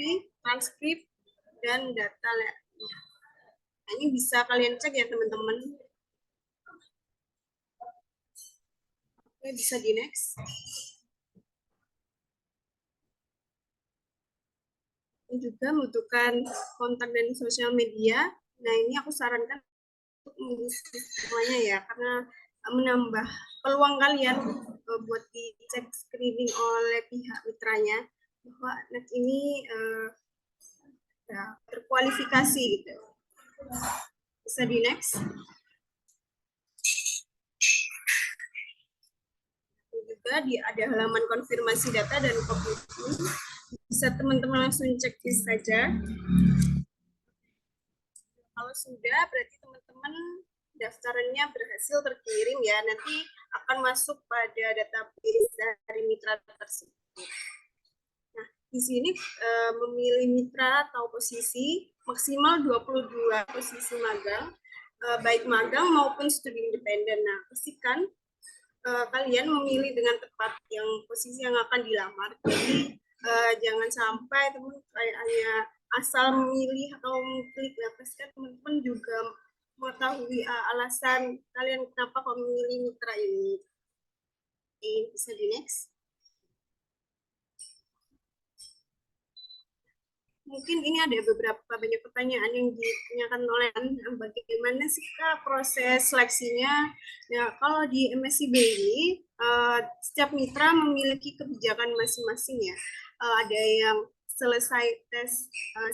transkrip, dan data. Nah, ini bisa kalian cek ya teman-teman. Oke, bisa di next. Ini juga membutuhkan kontak dan sosial media. Nah, ini aku sarankan untuk mengisi semuanya ya, karena menambah peluang kalian buat dicek screening oleh pihak mitranya bahwa anak ini ya, terkualifikasi gitu. Bisa di next. Juga ada halaman konfirmasi data dan komitmen. Bisa teman-teman langsung cek saja. Kalau sudah, berarti teman-teman daftarannya berhasil terkirim ya. Nanti akan masuk pada database dari mitra tersebut. Nah, di sini memilih mitra atau posisi maksimal 22 posisi magang, baik magang maupun studi independen. Nah, pastikan kalian memilih dengan tepat yang posisi yang akan dilamar. Jadi jangan sampai teman hanya asal memilih atau mengklik. Nah, pastikan teman-teman juga mengetahui alasan kalian kenapa kok memilih mitra ini. Oke, bisa di next. Mungkin ini ada beberapa banyak pertanyaan yang ditanyakan oleh bagaimana sih Kak proses seleksinya. Ya, kalau di MSIB ini setiap mitra memiliki kebijakan masing-masing ya. Ada yang selesai tes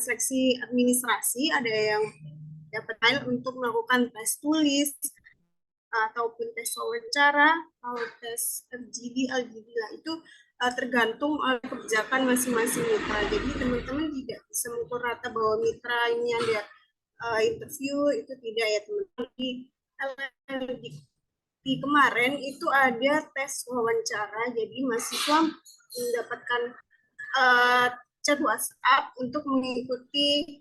seleksi administrasi, ada yang dapat file untuk melakukan tes tulis ataupun tes wawancara atau tes LGD lah itu tergantung oleh kebijakan masing-masing mitra. Jadi teman-teman tidak bisa mengukur rata bahwa mitra ini ada interview, itu tidak ya teman-teman. Di kemarin itu ada tes wawancara, jadi mahasiswa mendapatkan chat WhatsApp untuk mengikuti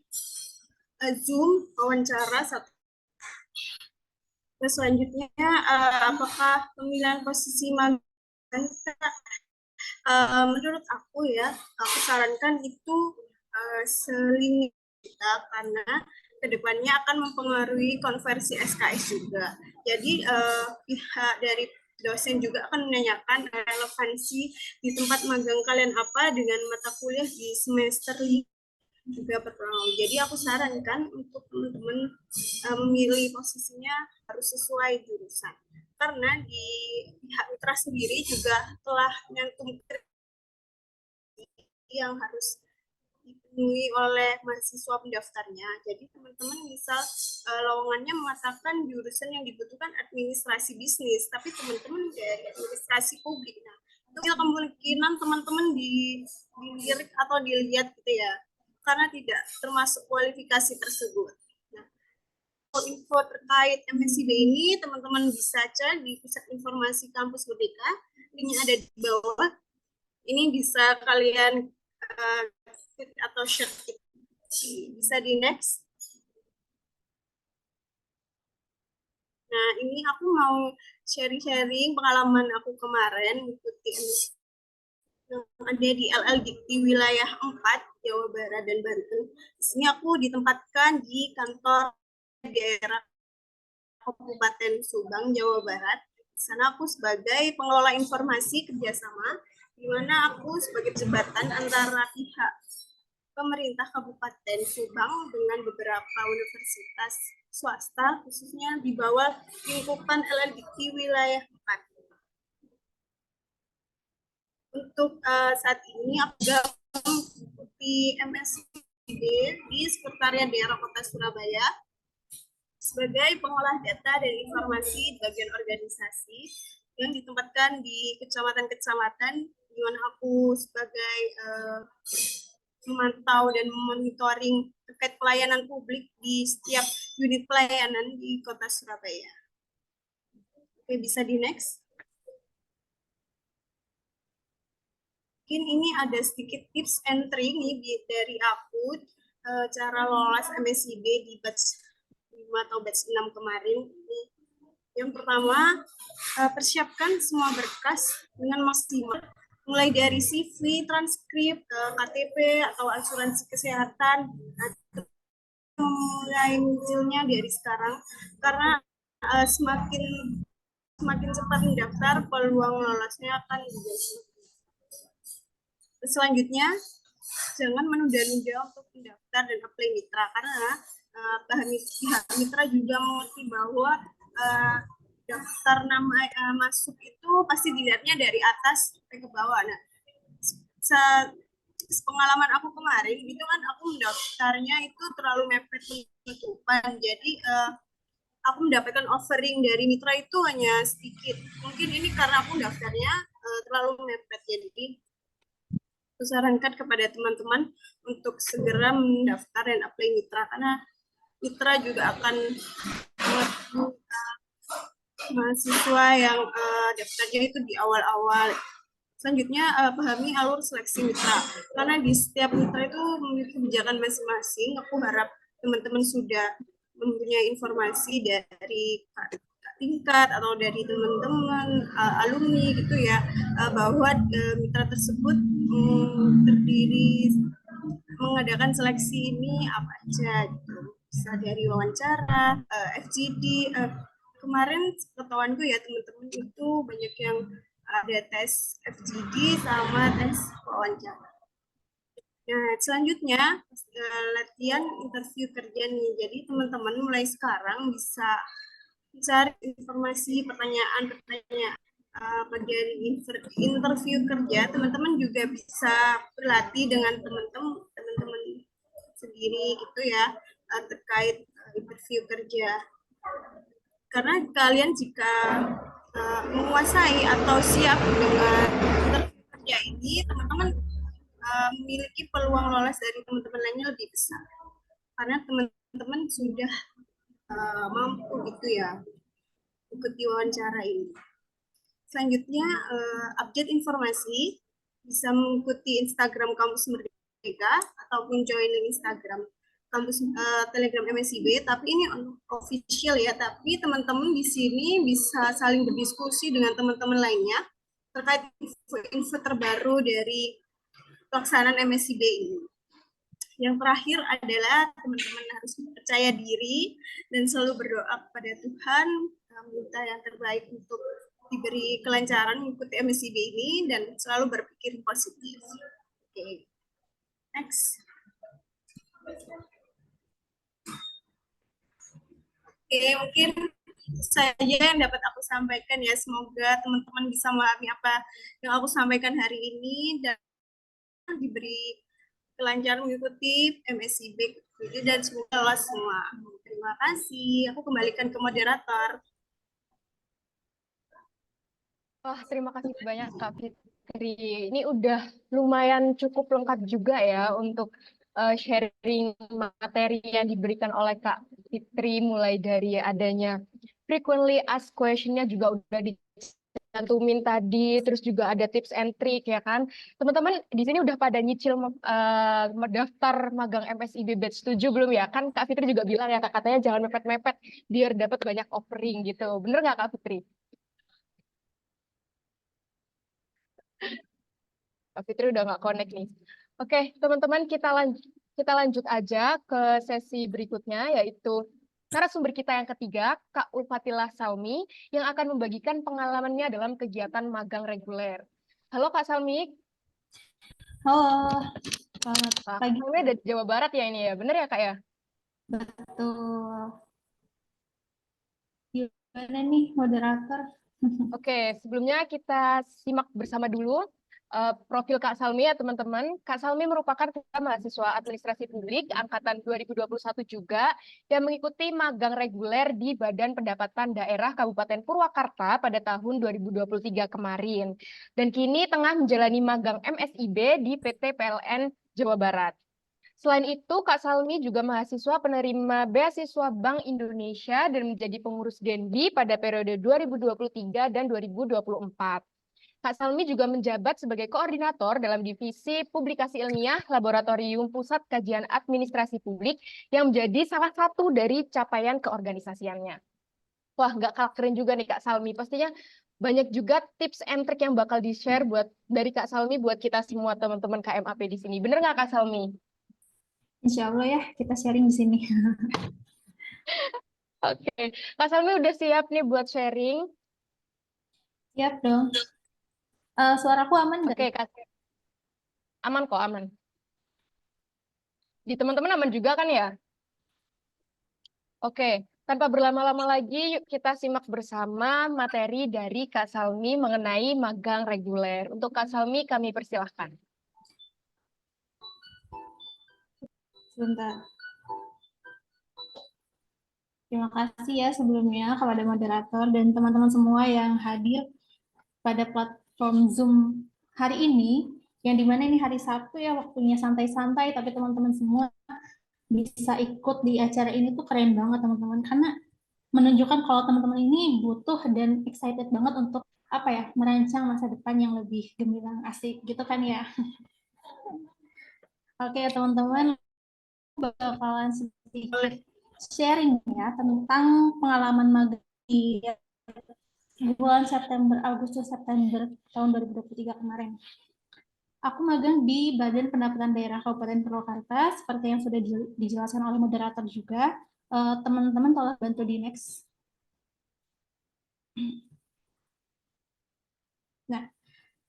Zoom wawancara satu. Nah, selanjutnya apakah pemilihan posisi magang menurut aku ya, aku sarankan itu selingi kita karena kedepannya akan mempengaruhi konversi SKS juga. Jadi pihak dari dosen juga akan menanyakan relevansi di tempat magang kalian apa dengan mata kuliah di semester 5 juga berpengaruh. Jadi aku sarankan untuk teman-teman memilih posisinya harus sesuai jurusan. Karena di pihak mitra sendiri juga telah menyantumkan yang harus dipenuhi oleh mahasiswa pendaftarnya. Jadi teman-teman misal lowongannya mengatakan jurusan yang dibutuhkan administrasi bisnis, tapi teman-teman dari administrasi publik. Nah, itu kemungkinan teman-teman dilirik atau dilihat gitu ya, karena tidak termasuk kualifikasi tersebut. Nah, info terkait MSIB ini teman-teman bisa cek di Pusat Informasi Kampus Merdeka, linknya ada di bawah. Ini bisa kalian atau share, bisa di next. Nah, ini aku mau sharing-sharing pengalaman aku kemarin mengikuti yang ada di LL Dikti wilayah 4, Jawa Barat dan Banten. Di sini aku ditempatkan di kantor daerah Kabupaten Subang, Jawa Barat. Di sana aku sebagai pengelola informasi kerjasama, di mana aku sebagai jembatan antara pihak pemerintah Kabupaten Subang dengan beberapa universitas swasta, khususnya di bawah lingkupan LL Dikti wilayah 4. Untuk saat ini aku mengikuti MSIB di Sekretariat Daerah Kota Surabaya sebagai pengolah data dan informasi di bagian organisasi yang ditempatkan di kecamatan-kecamatan, di mana aku sebagai memantau dan memonitoring terkait pelayanan publik di setiap unit pelayanan di Kota Surabaya. Oke, bisa di next. Mungkin ini ada sedikit tips and trick nih dari aku, cara lolos MSIB di batch 5 atau batch 6 kemarin. Yang pertama, persiapkan semua berkas dengan maksimal, mulai dari CV, transkrip, KTP, atau asuransi kesehatan, mulai munculnya dari sekarang, karena semakin cepat mendaftar, peluang lolosnya akan lebih tinggi. Selanjutnya, jangan menunda-nunda untuk mendaftar dan apply mitra, karena pihak mitra juga mengerti bahwa daftar nama masuk itu pasti dilihatnya dari atas sampai ke bawah. Nah, pengalaman aku kemarin itu kan aku mendaftarnya itu terlalu mepet penutupan, jadi aku mendapatkan offering dari mitra itu hanya sedikit. Mungkin ini karena aku daftarnya terlalu mepet, jadi aku sarankan kepada teman-teman untuk segera mendaftar dan apply mitra, karena mitra juga akan mahasiswa yang daftarnya itu di awal-awal. Selanjutnya, pahami alur seleksi mitra, karena di setiap mitra itu memiliki kebijakan masing-masing. Aku harap teman-teman sudah mempunyai informasi dari tingkat atau dari teman-teman alumni gitu ya, bahwa mitra tersebut terdiri mengadakan seleksi ini apa aja gitu. Bisa dari wawancara, FGD, kemarin pengetahuanku ya teman-teman itu banyak yang ada tes FGD sama tes wawancara. Nah, selanjutnya latihan interview kerja nih. Jadi teman-teman mulai sekarang bisa mencari informasi, pertanyaan-pertanyaan bagian interview kerja. Teman-teman juga bisa berlatih dengan teman-teman sendiri gitu ya, terkait interview kerja. Karena kalian jika menguasai atau siap dengan interview kerja ini, teman-teman memiliki peluang lolos dari teman-teman lainnya lebih besar. Karena teman-teman sudah mampu gitu ya ikuti wawancara ini. Selanjutnya, update informasi, bisa mengikuti Instagram Kampus Merdeka ataupun join Instagram kampus Telegram MSIB, tapi ini official ya, tapi teman-teman di sini bisa saling berdiskusi dengan teman-teman lainnya terkait info terbaru dari pelaksanaan MSIB ini. Yang terakhir adalah teman-teman harus percaya diri dan selalu berdoa kepada Tuhan, minta yang terbaik untuk diberi kelancaran mengikuti MSIB ini dan selalu berpikir positif. Oke. Next. Oke, mungkin saja yang dapat aku sampaikan ya. Semoga teman-teman bisa memahami apa yang aku sampaikan hari ini dan diberi kelancaran mengikuti MSIB dan semoga lolos semua. Terima kasih. Aku kembalikan ke moderator. Wah, terima kasih banyak Kak Fitri. Ini udah lumayan cukup lengkap juga ya untuk sharing materi yang diberikan oleh Kak Fitri, mulai dari adanya frequently asked question-nya juga udah dicantumin tadi, terus juga ada tips and trick ya kan. Teman-teman di sini udah pada nyicil daftar magang MSIB batch 7 belum ya? Kan Kak Fitri juga bilang ya, katanya jangan mepet-mepet biar dapat banyak offering gitu. Bener nggak Kak Fitri? Kak Fitri udah nggak connect nih. Oke, teman-teman kita lanjut aja ke sesi berikutnya, yaitu narasumber kita yang ketiga, Kak Ulfatillah Salmi, yang akan membagikan pengalamannya dalam kegiatan magang reguler. Halo Kak Salmi. Halo, selamat Kak pagi. Salmi dari Jawa Barat ya ini ya, bener ya Kak ya? Betul. Gimana nih moderator? Oke, sebelumnya kita simak bersama dulu profil Kak Salmi ya teman-teman. Kak Salmi merupakan mahasiswa administrasi publik angkatan 2021 juga yang mengikuti magang reguler di Badan Pendapatan Daerah Kabupaten Purwakarta pada tahun 2023 kemarin. Dan kini tengah menjalani magang MSIB di PT PLN Jawa Barat. Selain itu, Kak Salmi juga mahasiswa penerima beasiswa Bank Indonesia dan menjadi pengurus Denbi pada periode 2023 dan 2024. Kak Salmi juga menjabat sebagai koordinator dalam divisi publikasi ilmiah Laboratorium Pusat Kajian Administrasi Publik yang menjadi salah satu dari capaian keorganisasiannya. Wah, nggak kalah keren juga nih Kak Salmi. Pastinya banyak juga tips and trick yang bakal di-share dari Kak Salmi buat kita semua teman-teman KMAP di sini. Bener nggak Kak Salmi? Insya Allah ya, kita sharing di sini. Oke, Kak Salmi udah siap nih buat sharing? Siap dong. Suaraku aman nggak? Oke, Kak. Aman kok, aman. Di teman-teman aman juga kan ya? Oke, tanpa berlama-lama lagi, yuk kita simak bersama materi dari Kak Salmi mengenai magang reguler. Untuk Kak Salmi, kami persilahkan. Sebentar. Terima kasih ya sebelumnya kepada moderator dan teman-teman semua yang hadir pada platform Zoom hari ini, yang dimana ini hari Sabtu ya, waktunya santai-santai, tapi teman-teman semua bisa ikut di acara ini tuh keren banget teman-teman, karena menunjukkan kalau teman-teman ini butuh dan excited banget untuk apa ya, merancang masa depan yang lebih gemilang, asik gitu kan ya. Oke teman-teman, bakalan sedikit sharing ya tentang pengalaman magang di bulan Agustus September tahun 2023 kemarin. Aku magang di Badan Pendapatan Daerah Kabupaten Purwakarta, seperti yang sudah dijelaskan oleh moderator juga. Teman-teman tolong bantu di next. Nah,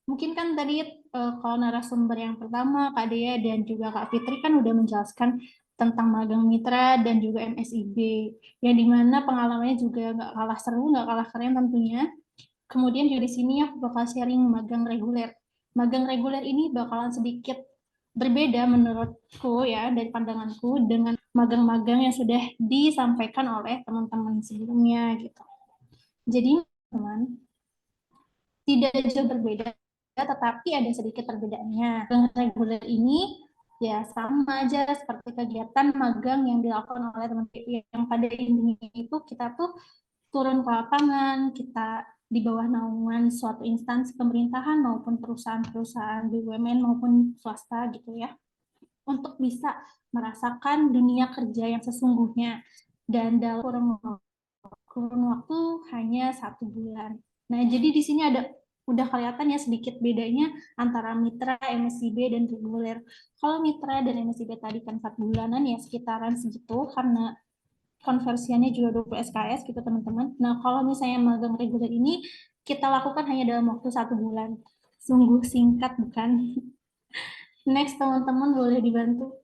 mungkin kan tadi kalau narasumber yang pertama, Kak Dea dan juga Kak Fitri kan udah menjelaskan tentang magang mitra dan juga MSIB, yang dimana pengalamannya juga nggak kalah seru, nggak kalah keren tentunya. Kemudian juga di sini aku bakal sharing magang reguler. Magang reguler ini bakalan sedikit berbeda menurutku ya, dari pandanganku dengan magang-magang yang sudah disampaikan oleh teman-teman sebelumnya gitu. Jadi teman, tidak jauh berbeda, tetapi ada sedikit perbedaannya. Magang reguler ini ya sama aja seperti kegiatan magang yang dilakukan oleh teman-teman yang pada intinya itu kita tuh turun ke lapangan, kita di bawah naungan suatu instansi pemerintahan maupun perusahaan-perusahaan BUMN maupun swasta gitu ya, untuk bisa merasakan dunia kerja yang sesungguhnya dan dalam kurun waktu hanya 1 bulan. Nah, jadi di sini udah kelihatan ya sedikit bedanya antara mitra, MSIB, dan reguler. Kalau mitra dan MSIB tadi kan 4 bulanan ya sekitaran segitu, karena konversiannya juga 20 SKS gitu teman-teman. Nah, kalau misalnya magang reguler ini kita lakukan hanya dalam waktu 1 bulan. Sungguh singkat bukan? Next teman-teman boleh dibantu.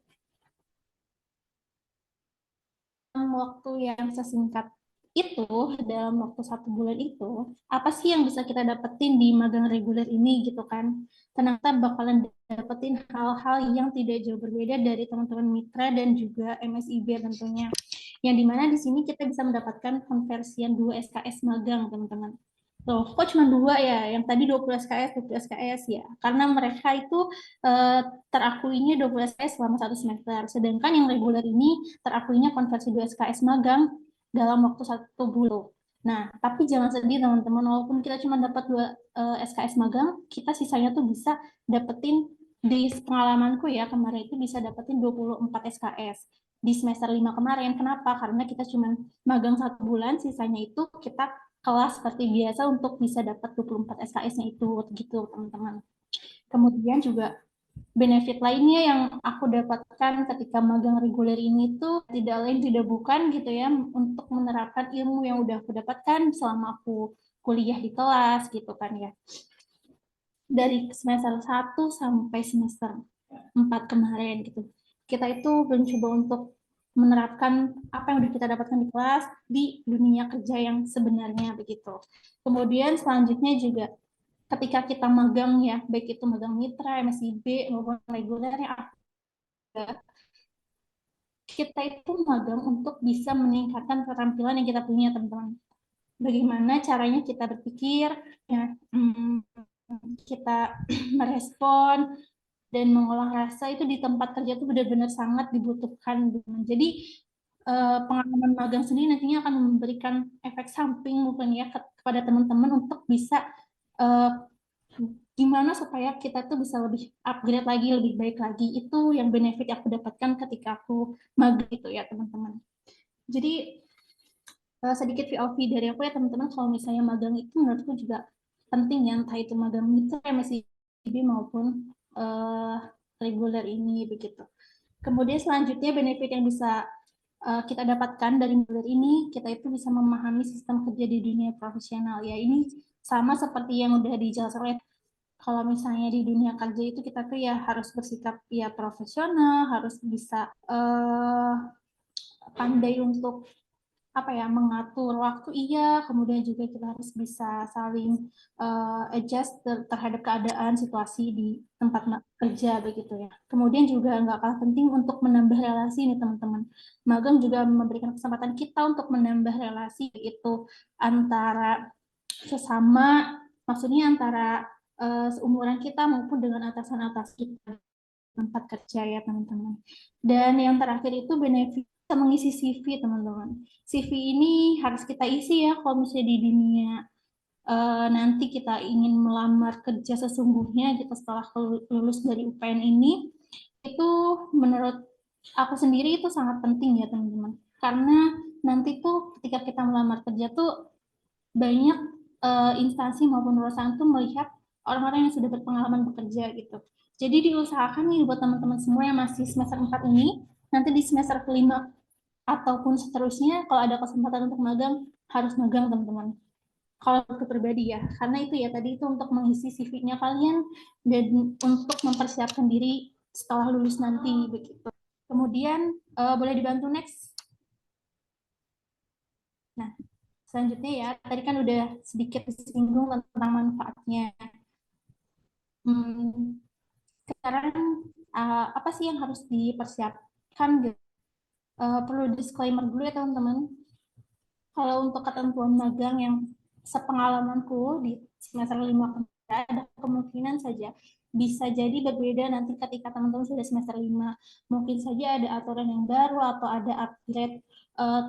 Dalam waktu yang sesingkat itu, dalam waktu 1 bulan itu, apa sih yang bisa kita dapetin di magang reguler ini gitu kan? Ternyata bakalan dapetin hal-hal yang tidak jauh berbeda dari teman-teman mitra dan juga MSIB tentunya. Yang dimana di sini kita bisa mendapatkan konversian 2 SKS magang, teman-teman. Loh, kok cuma 2 ya? Yang tadi 20 SKS, 20 SKS ya. Karena mereka itu terakuinya 20 SKS selama 1 semester. Sedangkan yang reguler ini terakuinya konversi 2 SKS magang dalam waktu 1 bulan. Nah, tapi jangan sedih teman-teman, walaupun kita cuma dapat 2 SKS magang, kita sisanya tuh bisa dapetin di pengalamanku ya, kemarin itu bisa dapetin 24 SKS di semester 5 kemarin. Kenapa? Karena kita cuma magang 1 bulan, sisanya itu kita kelas seperti biasa untuk bisa dapat 24 SKS-nya itu, gitu teman-teman. Kemudian juga benefit lainnya yang aku dapatkan ketika magang reguler ini tuh tidak lain tidak bukan gitu ya, untuk menerapkan ilmu yang udah aku dapatkan selama aku kuliah di kelas gitu kan ya. Dari semester 1 sampai semester 4 kemarin gitu. Kita itu mencoba untuk menerapkan apa yang udah kita dapatkan di kelas di dunia kerja yang sebenarnya begitu. Kemudian selanjutnya juga ketika kita magang ya, baik itu magang mitra, MSIB maupun reguler ya, kita itu magang untuk bisa meningkatkan keterampilan yang kita punya, teman-teman. Bagaimana caranya kita berpikir, ya, kita merespon dan mengolah rasa itu di tempat kerja itu benar-benar sangat dibutuhkan. Jadi pengalaman magang sendiri nantinya akan memberikan efek samping mungkin ya kepada teman-teman untuk bisa gimana supaya kita tuh bisa lebih upgrade lagi, lebih baik lagi. Itu yang benefit yang aku dapatkan ketika aku magang itu ya teman-teman. Jadi sedikit VOV dari aku ya teman-teman, kalau misalnya magang itu menurutku juga penting ya, entah itu magang mitra, MSIB maupun reguler ini begitu. Kemudian selanjutnya benefit yang bisa kita dapatkan dari reguler ini, kita itu bisa memahami sistem kerja di dunia profesional ya. Ini sama seperti yang udah dijelaskan oleh, kalau misalnya di dunia kerja itu kita tuh ya harus bersikap ya profesional, harus bisa pandai untuk apa ya, mengatur waktu iya, kemudian juga kita harus bisa saling adjust terhadap keadaan situasi di tempat kerja begitu ya. Kemudian juga nggak kalah penting untuk menambah relasi nih teman-teman. Magang juga memberikan kesempatan kita untuk menambah relasi itu antara sesama, maksudnya antara seumuran kita maupun dengan atasan-atasan kita tempat kerja ya teman-teman. Dan yang terakhir itu benefit mengisi CV teman-teman. CV ini harus kita isi ya kalau misalnya di dunia nanti kita ingin melamar kerja sesungguhnya gitu setelah lulus dari UPN ini. Itu menurut aku sendiri itu sangat penting ya teman-teman. Karena nanti tuh ketika kita melamar kerja tuh banyak instansi maupun perusahaan tuh melihat orang-orang yang sudah berpengalaman bekerja gitu. Jadi diusahakan nih buat teman-teman semua yang masih semester 4 ini, nanti di semester kelima ataupun seterusnya kalau ada kesempatan untuk magang, harus magang teman-teman. Kalau aku pribadi ya, karena itu ya tadi itu untuk mengisi CV-nya kalian dan untuk mempersiapkan diri setelah lulus nanti begitu. Kemudian boleh dibantu next. Nah, selanjutnya ya, tadi kan udah sedikit disinggung tentang manfaatnya. Sekarang apa sih yang harus dipersiapkan? Perlu disclaimer dulu ya teman-teman. Kalau untuk ketentuan magang yang sepengalamanku di semester 5 ada kemungkinan saja bisa jadi berbeda nanti ketika teman-teman sudah semester 5. Mungkin saja ada aturan yang baru atau ada upgrade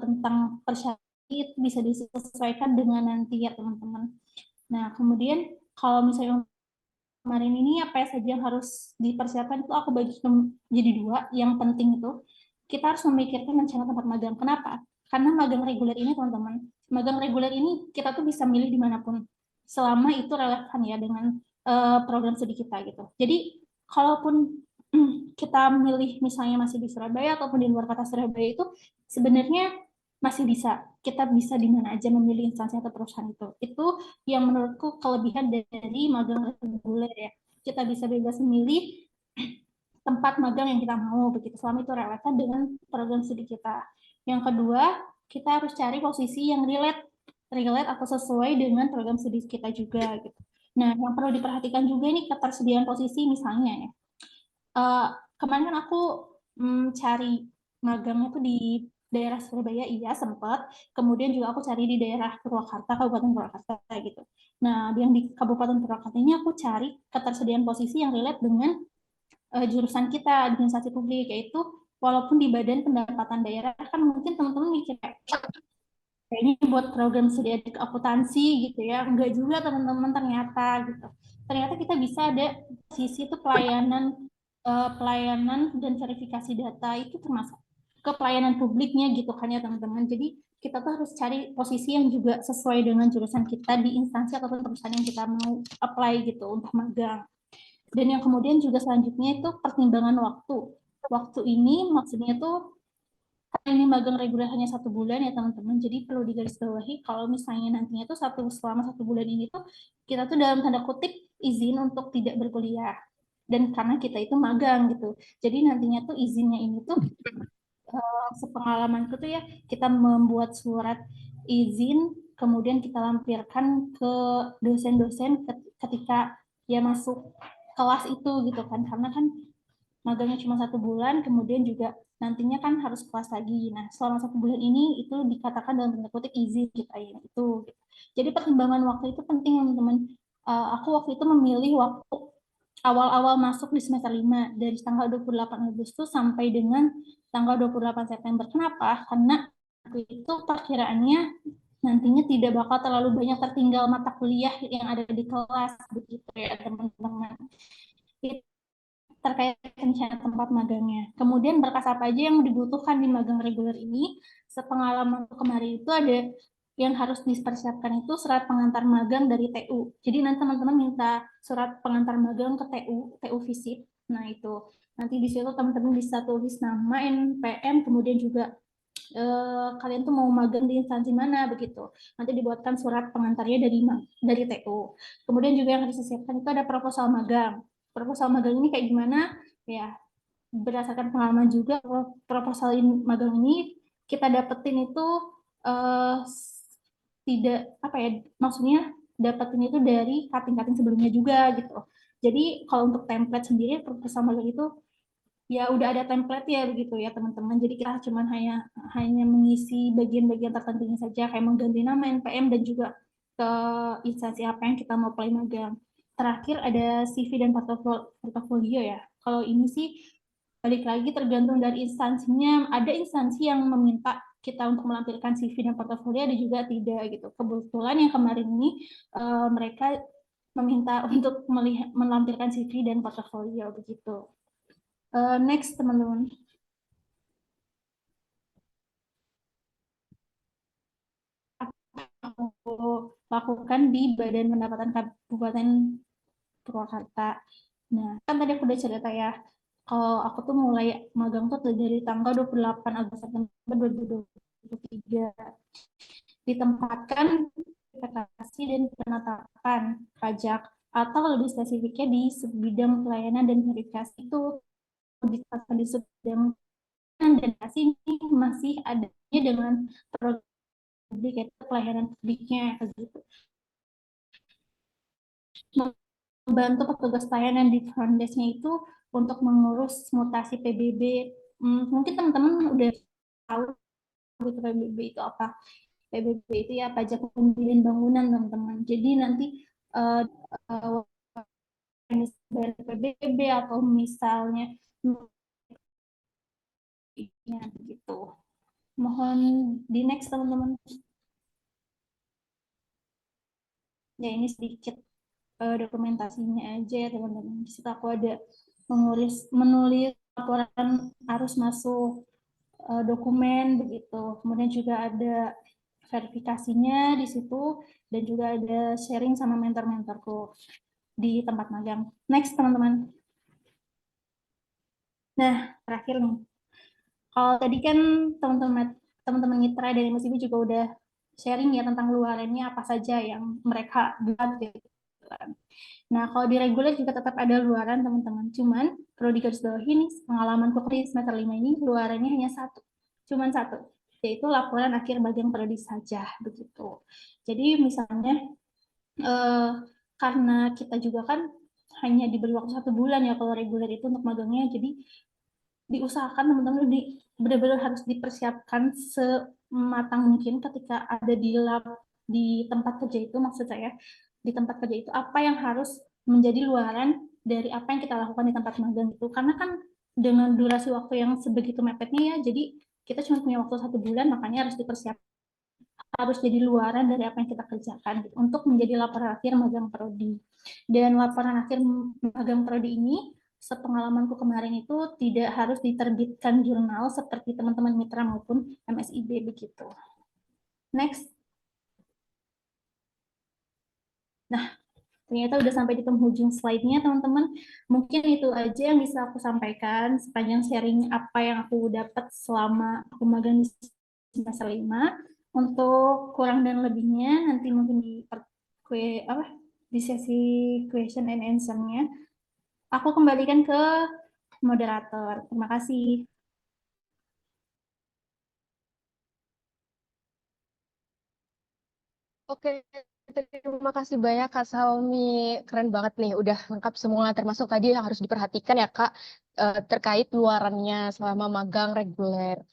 tentang persyaratan, itu bisa disesuaikan dengan nanti ya teman-teman. Nah, kemudian kalau misalnya kemarin ini apa saja yang harus dipersiapkan itu aku bagi jadi 2. Yang penting itu kita harus memikirkan rencana tempat magang. Kenapa? Karena magang reguler ini teman-teman, magang reguler ini kita tuh bisa milih dimanapun selama itu relevan ya dengan program studi kita gitu. Jadi kalaupun kita milih misalnya masih di Surabaya ataupun di luar kota Surabaya itu sebenarnya masih bisa, kita bisa di mana aja memilih instansi atau perusahaan itu. Itu yang menurutku kelebihan dari magang reguler ya. Kita bisa bebas memilih tempat magang yang kita mau begitu selama itu relevan dengan program studi kita. Yang kedua, kita harus cari posisi yang relate atau sesuai dengan program studi kita juga gitu. Nah, yang perlu diperhatikan juga nih ketersediaan posisi misalnya ya. kemarin kan aku cari magangnya tuh di daerah Surabaya, iya sempat. Kemudian juga aku cari di daerah Purwakarta, Kabupaten Purwakarta gitu. Nah, yang di Kabupaten Purwakarta ini aku cari ketersediaan posisi yang relate dengan jurusan kita, administrasi publik, yaitu walaupun di Badan Pendapatan Daerah kan mungkin teman-teman mikir kayaknya buat program studi akuntansi gitu ya, enggak juga teman-teman ternyata gitu. Ternyata kita bisa ada sisi itu pelayanan dan verifikasi data itu termasuk ke pelayanan publiknya gitu kan ya teman-teman. Jadi kita tuh harus cari posisi yang juga sesuai dengan jurusan kita di instansi ataupun perusahaan yang kita mau apply gitu untuk magang. Dan yang kemudian juga selanjutnya itu pertimbangan waktu. Waktu ini maksudnya tuh ini magang reguler hanya 1 bulan ya teman-teman. Jadi perlu digarisbawahi kalau misalnya nantinya tuh selama 1 bulan ini tuh kita tuh dalam tanda kutip izin untuk tidak berkuliah. Dan karena kita itu magang gitu. Jadi nantinya tuh izinnya ini tuh sepengalamanku tuh ya kita membuat surat izin kemudian kita lampirkan ke dosen-dosen ketika ya masuk kelas itu gitu kan, karena kan magangnya cuma 1 bulan, kemudian juga nantinya kan harus kelas lagi. Nah, selama 1 bulan ini itu dikatakan dalam tanda kutip izin kita ya itu. Jadi pertimbangan waktu itu penting teman-teman. Aku waktu itu memilih waktu awal-awal masuk di semester 5 dari tanggal 28 Agustus sampai dengan tanggal 28 September. Kenapa? Karena itu perkiraannya nantinya tidak bakal terlalu banyak tertinggal mata kuliah yang ada di kelas begitu ya teman-teman. Terkait rencana tempat magangnya. Kemudian berkas apa aja yang dibutuhkan di magang reguler ini? Sepengalaman kemarin itu ada yang harus dipersiapkan itu surat pengantar magang dari TU. Jadi nanti teman-teman minta surat pengantar magang ke TU visit. Nah itu nanti di situ teman-teman bisa tulis nama, NPM, kemudian juga kalian tuh mau magang di instansi mana begitu. Nanti dibuatkan surat pengantarnya dari TU. Kemudian juga yang harus disiapkan itu ada proposal magang. Proposal magang ini kayak gimana? Ya, berdasarkan pengalaman juga proposal magang ini kita dapetin itu tidak apa ya, maksudnya dapetin itu dari cutting-cutting sebelumnya juga gitu. Jadi kalau untuk template sendiri proposal magang itu ya udah ada template ya begitu ya teman-teman. Jadi kita cuma hanya mengisi bagian-bagian tertentunya saja kayak mengganti nama, NPM, dan juga ke instansi apa yang kita mau apply magang. Terakhir ada CV dan portofolio ya. Kalau ini sih balik lagi tergantung dari instansinya. Ada instansi yang meminta kita untuk melampirkan CV dan portofolio, ada juga tidak gitu. Kebetulan yang kemarin ini mereka meminta untuk melampirkan CV dan portofolio begitu. Next teman-teman. Aku lakukan di Badan Pendapatan Kabupaten Purwakarta. Nah, kan tadi aku udah cerita ya, kalau aku tuh mulai magang tuh dari tanggal 28 Agustus September 2023. Ditempatkan verifikasi dan penetapan pajak, atau lebih spesifiknya di bidang pelayanan dan verifikasi itu ditempatkan di bidang dan verifikasi ini masih adanya dengan program publik, yaitu pelayanan publiknya gitu. Membantu petugas pelayanan di front desk-nya itu untuk mengurus mutasi PBB. Mungkin teman-teman udah tahu gitu PBB itu apa. PBB itu ya pajak pembelian bangunan teman-teman. Jadi nanti dari PBB atau misalnya ya begitu. Mohon di next teman-teman. Ya ini sedikit dokumentasinya aja ya teman-teman. Di situ aku ada menulis laporan arus masuk dokumen begitu. Kemudian juga ada verifikasinya di situ dan juga ada sharing sama mentor-mentorku di tempat magang. Next teman-teman. Nah, terakhir nih. Kalau tadi kan teman-teman mitra dari MSIB juga udah sharing ya tentang luarannya apa saja yang mereka buat gitu. Nah, kalau di reguler juga tetap ada luaran teman-teman. Cuman perlu digarisbawahi nih, pengalamanku di semester 5 ini luarannya hanya satu. Cuman satu, yaitu laporan akhir bagian prodi saja begitu. Jadi misalnya karena kita juga kan hanya diberi waktu 1 bulan ya kalau reguler itu untuk magangnya. Jadi diusahakan teman-teman benar-benar harus dipersiapkan sematang mungkin ketika ada di tempat kerja itu, maksud saya di tempat kerja itu apa yang harus menjadi luaran dari apa yang kita lakukan di tempat magang itu, karena kan dengan durasi waktu yang sebegitu mepetnya ya, jadi kita cuma punya waktu 1 bulan, makanya harus dipersiapkan, harus jadi luaran dari apa yang kita kerjakan gitu, untuk menjadi laporan akhir magang prodi. Dan laporan akhir magang prodi ini, sepengalamanku kemarin itu tidak harus diterbitkan jurnal seperti teman-teman mitra maupun MSIB begitu. Next. Nah, ternyata udah sampai di penghujung slide-nya, teman-teman. Mungkin itu aja yang bisa aku sampaikan sepanjang sharing apa yang aku dapat selama aku magang di semester 5. Untuk kurang dan lebihnya nanti mungkin di sesi question and answer-nya aku kembalikan ke moderator. Terima kasih. Oke, terima kasih banyak Kak Salmi. Keren banget nih, udah lengkap semua termasuk tadi yang harus diperhatikan ya Kak, terkait luarannya selama magang reguler.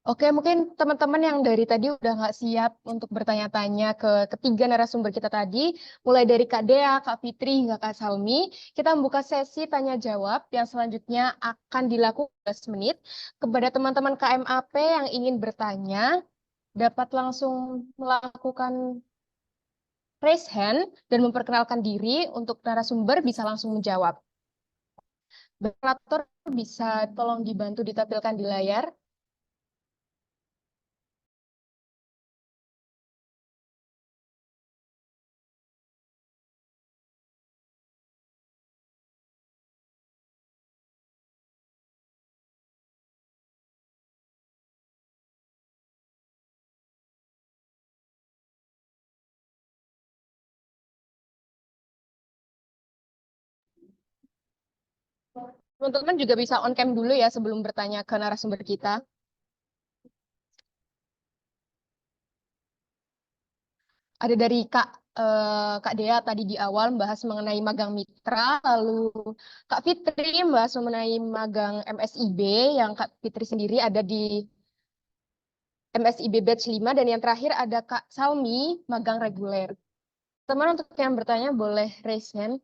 Oke, mungkin teman-teman yang dari tadi udah nggak siap untuk bertanya-tanya ke ketiga narasumber kita tadi, mulai dari Kak Dea, Kak Fitri, hingga Kak Salmi, kita membuka sesi tanya-jawab yang selanjutnya akan dilakukan 15 menit. Kepada teman-teman KMAP yang ingin bertanya, dapat langsung melakukan raise hand dan memperkenalkan diri. Untuk narasumber bisa langsung menjawab. Moderator bisa tolong dibantu ditampilkan di layar. Teman-teman juga bisa on cam dulu ya sebelum bertanya ke narasumber kita. Ada dari Kak Dea tadi di awal membahas mengenai magang mitra, lalu Kak Fitri membahas mengenai magang MSIB, yang Kak Fitri sendiri ada di MSIB batch 5, dan yang terakhir ada Kak Salmi, magang reguler. Teman untuk yang bertanya boleh raise hand.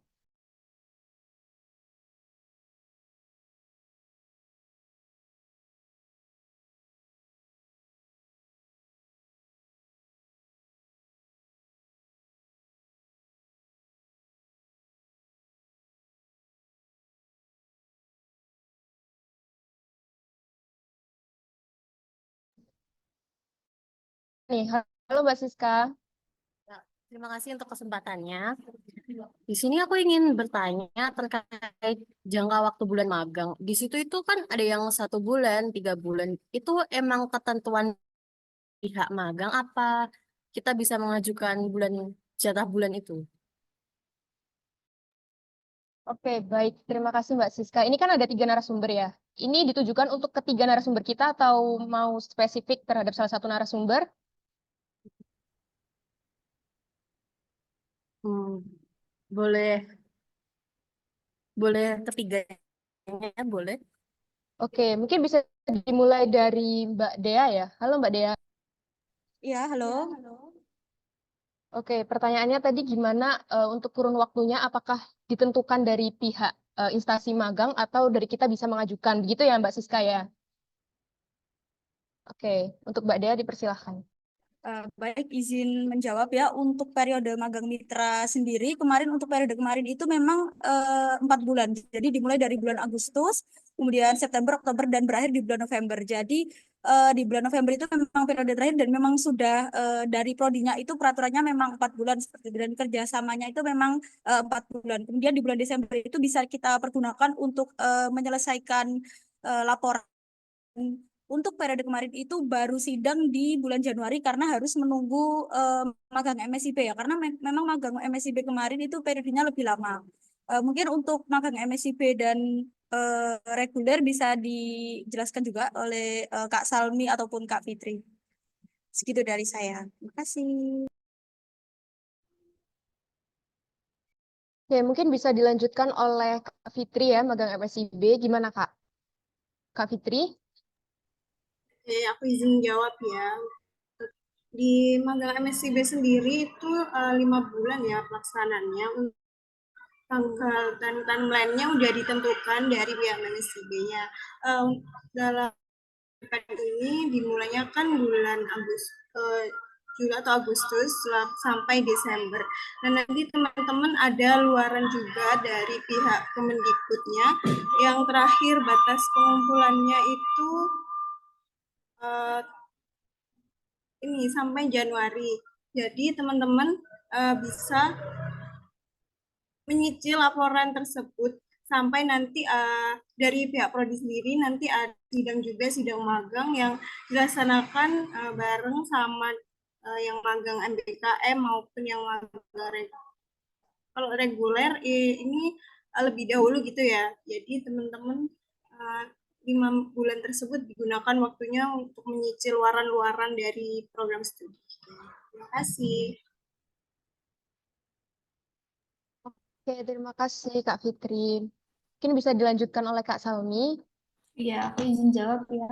Nih, halo Mbak Siska. Terima kasih untuk kesempatannya. Di sini aku ingin bertanya terkait jangka waktu bulan magang. Di situ itu kan ada yang 1 bulan, 3 bulan. Itu emang ketentuan pihak magang apa kita bisa mengajukan jatah bulan itu? Oke, baik. Terima kasih Mbak Siska. Ini kan ada 3 narasumber ya. Ini ditujukan untuk ketiga narasumber kita atau mau spesifik terhadap salah satu narasumber? Hmm, boleh, boleh ketiganya, boleh. Oke, mungkin bisa dimulai dari Mbak Dea ya. Halo Mbak Dea. Ya, halo. Oke, pertanyaannya tadi gimana untuk kurun waktunya, apakah ditentukan dari pihak instansi magang atau dari kita bisa mengajukan? Begitu ya Mbak Siska ya? Oke, untuk Mbak Dea dipersilahkan. Baik, izin menjawab ya. Untuk periode magang mitra sendiri, untuk periode kemarin itu memang 4 bulan. Jadi dimulai dari bulan Agustus, kemudian September, Oktober, dan berakhir di bulan November. Jadi di bulan November itu memang periode terakhir dan memang sudah dari prodinya itu peraturannya memang 4 bulan seperti itu. Dan kerjasamanya itu memang 4 bulan. Kemudian di bulan Desember itu bisa kita pergunakan untuk menyelesaikan laporan. Untuk periode kemarin itu baru sidang di bulan Januari karena harus menunggu magang MSIB ya, karena memang magang MSIB kemarin itu periodenya lebih lama. Mungkin untuk magang MSIB dan reguler bisa dijelaskan juga oleh Kak Salmi ataupun Kak Fitri. Segitu dari saya. Terima kasih. Ya, mungkin bisa dilanjutkan oleh Kak Fitri ya, magang MSIB. Gimana Kak? Kak Fitri? Oke, aku izin jawab ya. Di magang MSIB sendiri itu 5 bulan ya pelaksanaannya. Tanggal dan timeline-nya udah ditentukan dari pihak MSIB-nya. Dalam ini dimulainya kan bulan Juli atau Agustus sampai Desember. Dan nanti teman-teman ada luaran juga dari pihak Kemendikbudnya. Yang terakhir batas pengumpulannya itu ini sampai Januari. Jadi teman-teman bisa menyicil laporan tersebut sampai nanti dari pihak prodi sendiri nanti ada sidang juga, sidang magang yang dilaksanakan bareng sama yang magang MBKM maupun yang magang kalau reguler ini lebih dahulu gitu ya. Jadi teman-teman 5 bulan tersebut digunakan waktunya untuk menyicil luaran-luaran dari program studi. Terima kasih. Oke, terima kasih Kak Fitri. Mungkin bisa dilanjutkan oleh Kak Salmi. Iya, aku izin jawab ya.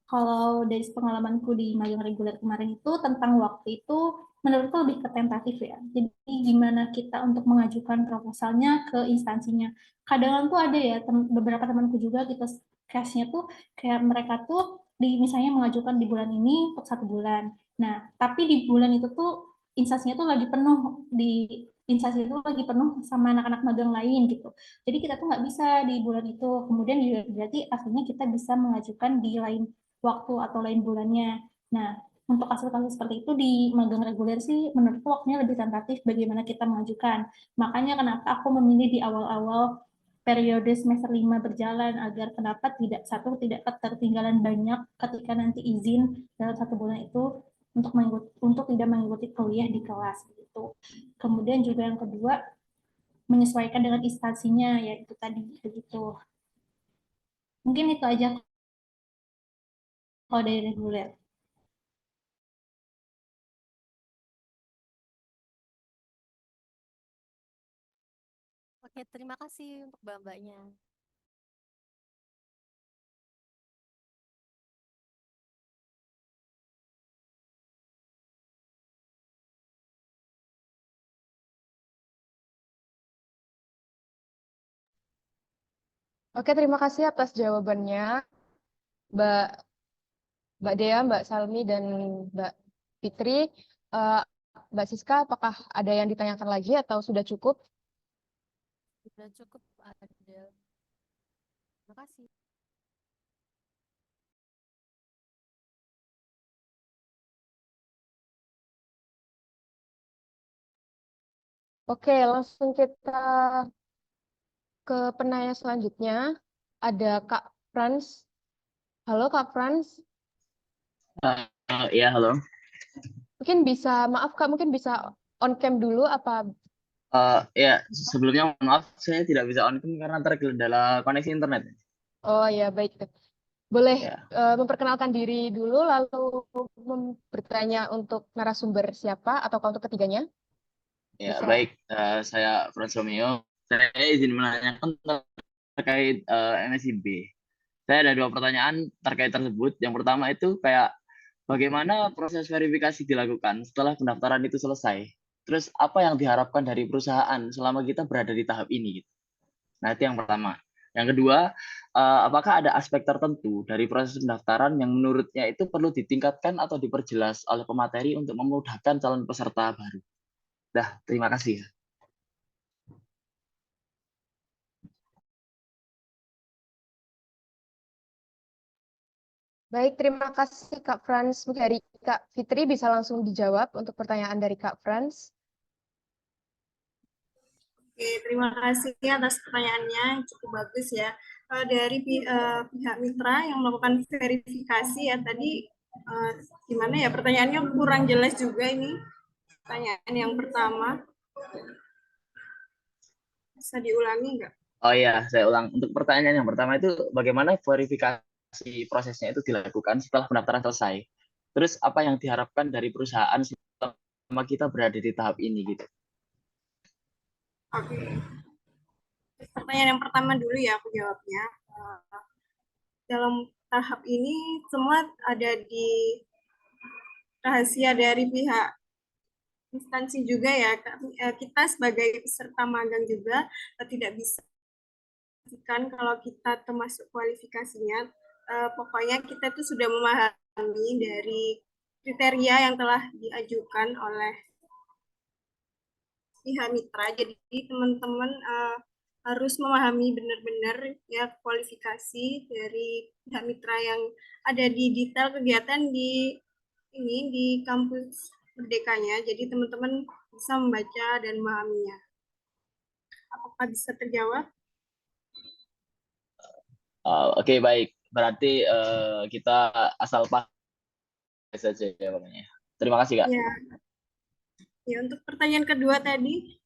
Kalau dari pengalamanku di magang reguler kemarin itu tentang waktu itu menurutku lebih ke tentatif ya. Jadi gimana kita untuk mengajukan proposalnya ke instansinya. Kadang tuh ada ya beberapa temanku juga gitu case-nya tuh kayak mereka tuh misalnya mengajukan di bulan ini untuk 1 bulan. Nah, tapi di bulan itu tuh instansinya tuh lagi penuh di instansi itu lagi penuh sama anak-anak magang lain gitu. Jadi kita tuh nggak bisa di bulan itu. Kemudian juga berarti akhirnya kita bisa mengajukan di lain waktu atau lain bulannya. Nah, untuk kasus-kasus seperti itu di magang reguler sih menurutku waktunya lebih tentatif bagaimana kita mengajukan. Makanya kenapa aku memilih di awal-awal periode semester 5 berjalan agar kenapa tidak ketertinggalan banyak ketika nanti izin dalam 1 bulan itu untuk tidak mengikuti kuliah di kelas gitu. Kemudian juga yang kedua menyesuaikan dengan instansinya yaitu tadi begitu. Mungkin itu aja kalau dari reguler. Oke, terima kasih untuk Mbak-mbaknya. Oke, terima kasih atas jawabannya, Mbak Mbak Dea, Mbak Salmi, dan Mbak Fitri. Eh, Mbak Siska, apakah ada yang ditanyakan lagi atau sudah cukup? Sudah cukup, Adel. Terima kasih. Oke, langsung kita ke penanya selanjutnya. Ada Kak Franz. Halo Kak Franz. Ya, halo. Mungkin bisa, maaf Kak, mungkin bisa on cam dulu apa? Ya, sebelumnya mohon maaf, saya tidak bisa on cam karena terkendala koneksi internet. Oh ya, baik. Boleh Ya, memperkenalkan diri dulu, lalu bertanya untuk narasumber siapa atau untuk ketiganya? ya Bisa. baik. Saya Franz Romeo. Saya izin menanyakan terkait MSIB. Saya ada 2 pertanyaan terkait tersebut. Yang pertama itu kayak bagaimana proses verifikasi dilakukan setelah pendaftaran itu selesai. Terus apa yang diharapkan dari perusahaan selama kita berada di tahap ini? Gitu. Nah, itu yang pertama. Yang kedua, apakah ada aspek tertentu dari proses pendaftaran yang menurutnya itu perlu ditingkatkan atau diperjelas oleh pemateri untuk memudahkan calon peserta baru? Dah, terima kasih. Baik, terima kasih Kak Franz. Mungkin dari Kak Fitri bisa langsung dijawab untuk pertanyaan dari Kak Franz. Oke, terima kasih atas pertanyaannya, cukup bagus ya. Dari pihak mitra yang melakukan verifikasi ya tadi, gimana ya pertanyaannya kurang jelas juga ini. Pertanyaan yang pertama, bisa diulangi nggak? Oh iya, saya ulang. Untuk pertanyaan yang pertama itu bagaimana verifikasi prosesnya itu dilakukan setelah pendaftaran selesai? Terus apa yang diharapkan dari perusahaan selama kita berada di tahap ini gitu? Oke. Pertanyaan yang pertama dulu ya aku jawabnya. Dalam tahap ini semua ada di rahasia dari pihak instansi juga ya. Kita sebagai peserta magang juga tidak bisa pastikan kalau kita termasuk kualifikasinya. Pokoknya kita tuh sudah memahami dari kriteria yang telah diajukan oleh pihak mitra. Jadi teman-teman harus memahami benar-benar ya kualifikasi dari pihak mitra yang ada di detail kegiatan di kampus Merdekanya. Jadi teman-teman bisa membaca dan memahaminya. Apakah bisa terjawab? Oke, baik. Berarti kita asal pakai saja ya pokoknya. Terima kasih, Kak. Ya. Ya, untuk pertanyaan kedua tadi,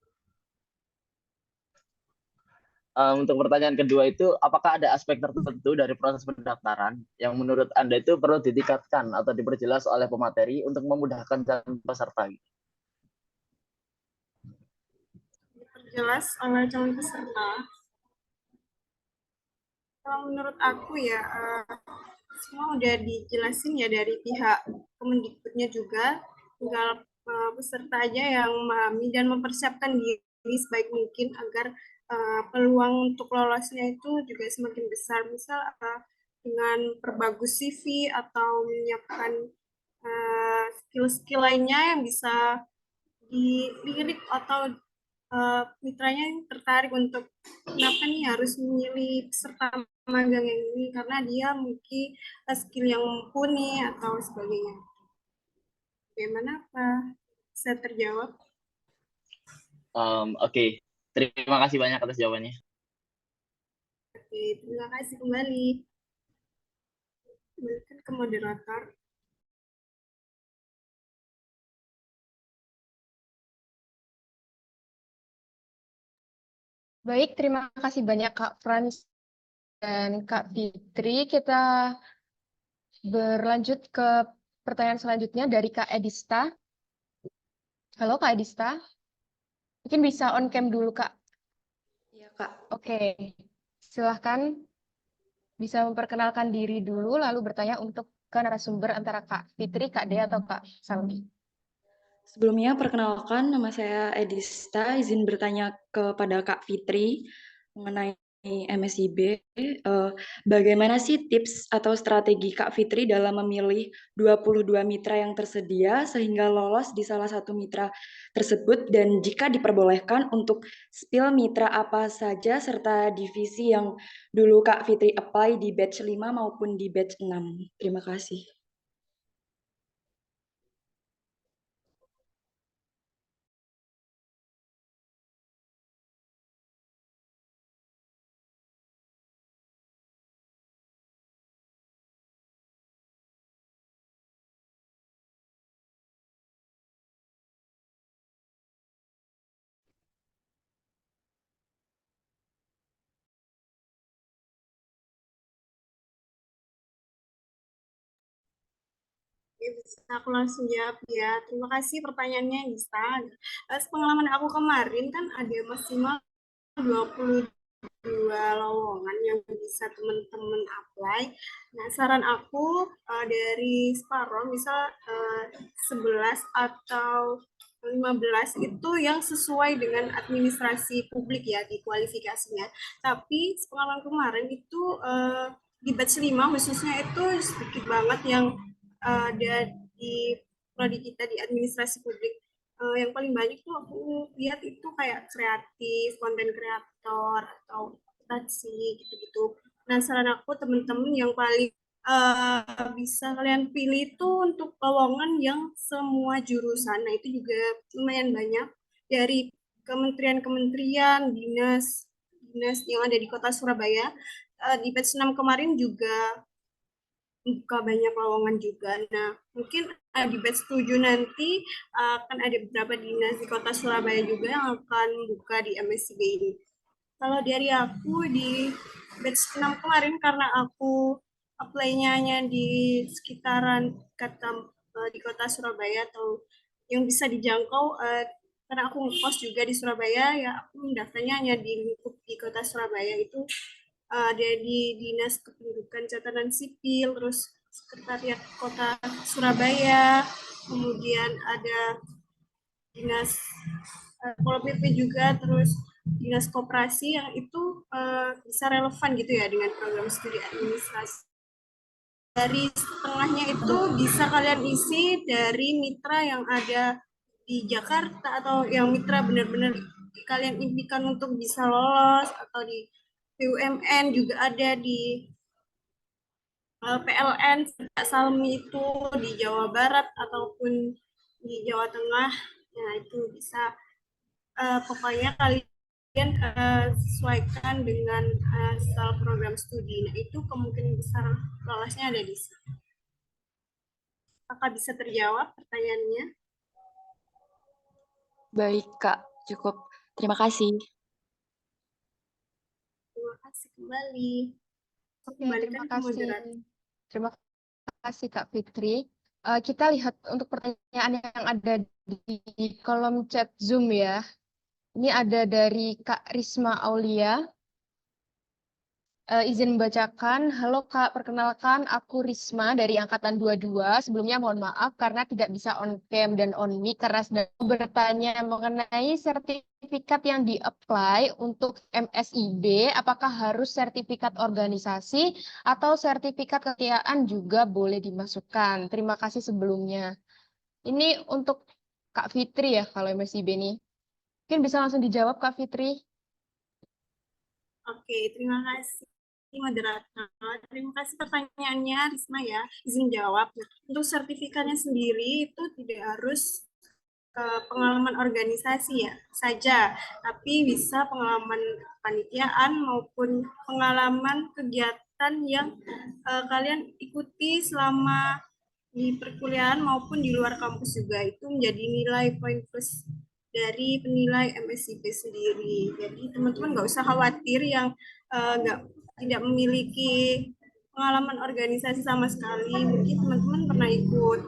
Untuk pertanyaan kedua itu, apakah ada aspek tertentu dari proses pendaftaran yang menurut Anda itu perlu ditingkatkan atau diperjelas oleh pemateri untuk memudahkan calon peserta? diperjelas oleh calon peserta. Kalau menurut aku ya, semua udah dijelasin ya dari pihak Kemendikbudnya juga. Tinggal peserta aja yang memahami dan mempersiapkan diri sebaik mungkin agar peluang untuk lolosnya itu juga semakin besar. Misal dengan perbagus CV atau menyiapkan skill-skill lainnya yang bisa dilirik atau mitranya tertarik untuk kenapa nih harus memilih peserta magang yang ini karena dia memiliki skill yang mumpuni atau sebagainya. Bagaimana Pak? Bisa terjawab? Oke. Terima kasih banyak atas jawabannya. Oke, terima kasih kembali. Kembalikan ke moderator. Baik, terima kasih banyak Kak Frans dan Kak Fitri. Kita berlanjut ke pertanyaan selanjutnya dari Kak Edista. Halo Kak Edista. Mungkin bisa on cam dulu Kak. Iya Kak. Oke, silahkan bisa memperkenalkan diri dulu lalu bertanya untuk ke narasumber antara Kak Fitri, Kak Dea, atau Kak Salmi. Sebelumnya perkenalkan nama saya Edista, izin bertanya kepada Kak Fitri mengenai MSIB. Bagaimana sih tips atau strategi Kak Fitri dalam memilih 22 mitra yang tersedia sehingga lolos di salah satu mitra tersebut, dan jika diperbolehkan untuk spill mitra apa saja serta divisi yang dulu Kak Fitri apply di batch 5 maupun di batch 6. Terima kasih. Oke, bisa aku langsung jawab ya. Terima kasih pertanyaannya, Gista. Pengalaman aku kemarin kan ada maksimal 22 lowongan yang bisa teman-teman apply. Nah, saran aku dari separuh, misal 11 atau 15 itu yang sesuai dengan administrasi publik ya di kualifikasinya. Tapi pengalaman kemarin itu di batch 5 khususnya itu sedikit banget yang ada di prodi kita di administrasi publik. Yang paling banyak tuh aku lihat itu kayak kreatif, konten kreator atau akuntansi gitu-gitu. Nah, saran aku teman-teman yang paling bisa kalian pilih itu untuk lowongan yang semua jurusan. Nah, itu juga lumayan banyak dari kementerian-kementerian, dinas yang ada di Kota Surabaya. Di batch 6 kemarin juga buka banyak lowongan juga. Nah, mungkin di batch 7 nanti akan ada beberapa dinas di Kota Surabaya juga yang akan buka di MSIB ini. Kalau dari aku di batch 6 kemarin karena aku apply-nya hanya di sekitaran di Kota Surabaya atau yang bisa dijangkau karena aku ngekos juga di Surabaya, ya aku mendaftarnya hanya di lingkup di kota Surabaya itu ada di Dinas Kependudukan Catatan Sipil, terus Sekretariat Kota Surabaya, kemudian ada Dinas Pol PP juga, terus Dinas Koperasi yang itu bisa relevan gitu ya dengan program studi administrasi. Dari setengahnya itu bisa kalian isi dari mitra yang ada di Jakarta atau yang mitra benar-benar kalian impikan untuk bisa lolos, atau di BUMN juga ada di PLN Salmi itu di Jawa Barat ataupun di Jawa Tengah. Nah, itu bisa pokoknya kalian sesuaikan dengan style program studi. Nah, itu kemungkinan besar lolosnya ada di sini. Apakah bisa terjawab pertanyaannya? Baik, Kak. Cukup. Terima kasih. Terima kasih kembali. Oke, Kembalikan terima ke kasih. moderator. Terima kasih Kak Fitri. Kita lihat untuk pertanyaan yang ada di kolom chat Zoom ya. Ini ada dari Kak Risma Aulia. Izin membacakan. Halo Kak, perkenalkan aku Risma dari Angkatan 22. Sebelumnya mohon maaf karena tidak bisa on cam dan on mic karena sedang bertanya mengenai sertifikat yang di-apply untuk MSIB. Apakah harus sertifikat organisasi atau sertifikat kesetiaan juga boleh dimasukkan? Terima kasih sebelumnya. Ini untuk Kak Fitri ya kalau MSIB ini. Mungkin bisa langsung dijawab Kak Fitri. Oke, terima kasih moderator. Terima kasih pertanyaannya, Risma ya. Izin jawab. Nah, untuk sertifikatnya sendiri itu tidak harus pengalaman organisasi ya saja, tapi bisa pengalaman panitiaan maupun pengalaman kegiatan yang kalian ikuti selama di perkuliahan maupun di luar kampus juga. Itu menjadi nilai poin plus dari penilai MSIP sendiri. Jadi teman-teman nggak usah khawatir yang tidak memiliki pengalaman organisasi sama sekali. Mungkin teman-teman pernah ikut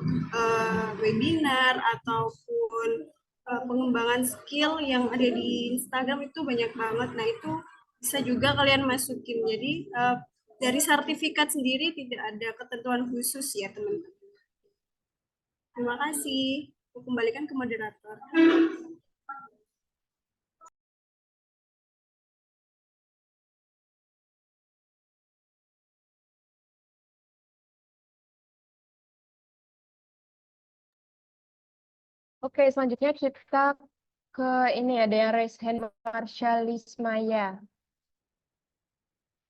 webinar ataupun pengembangan skill yang ada di Instagram itu banyak banget. Nah, itu bisa juga kalian masukin. Jadi dari sertifikat sendiri tidak ada ketentuan khusus ya, teman-teman. Terima kasih. Aku kembalikan ke moderator. Oke, selanjutnya kita ke ini ada yang raise hand Marsha.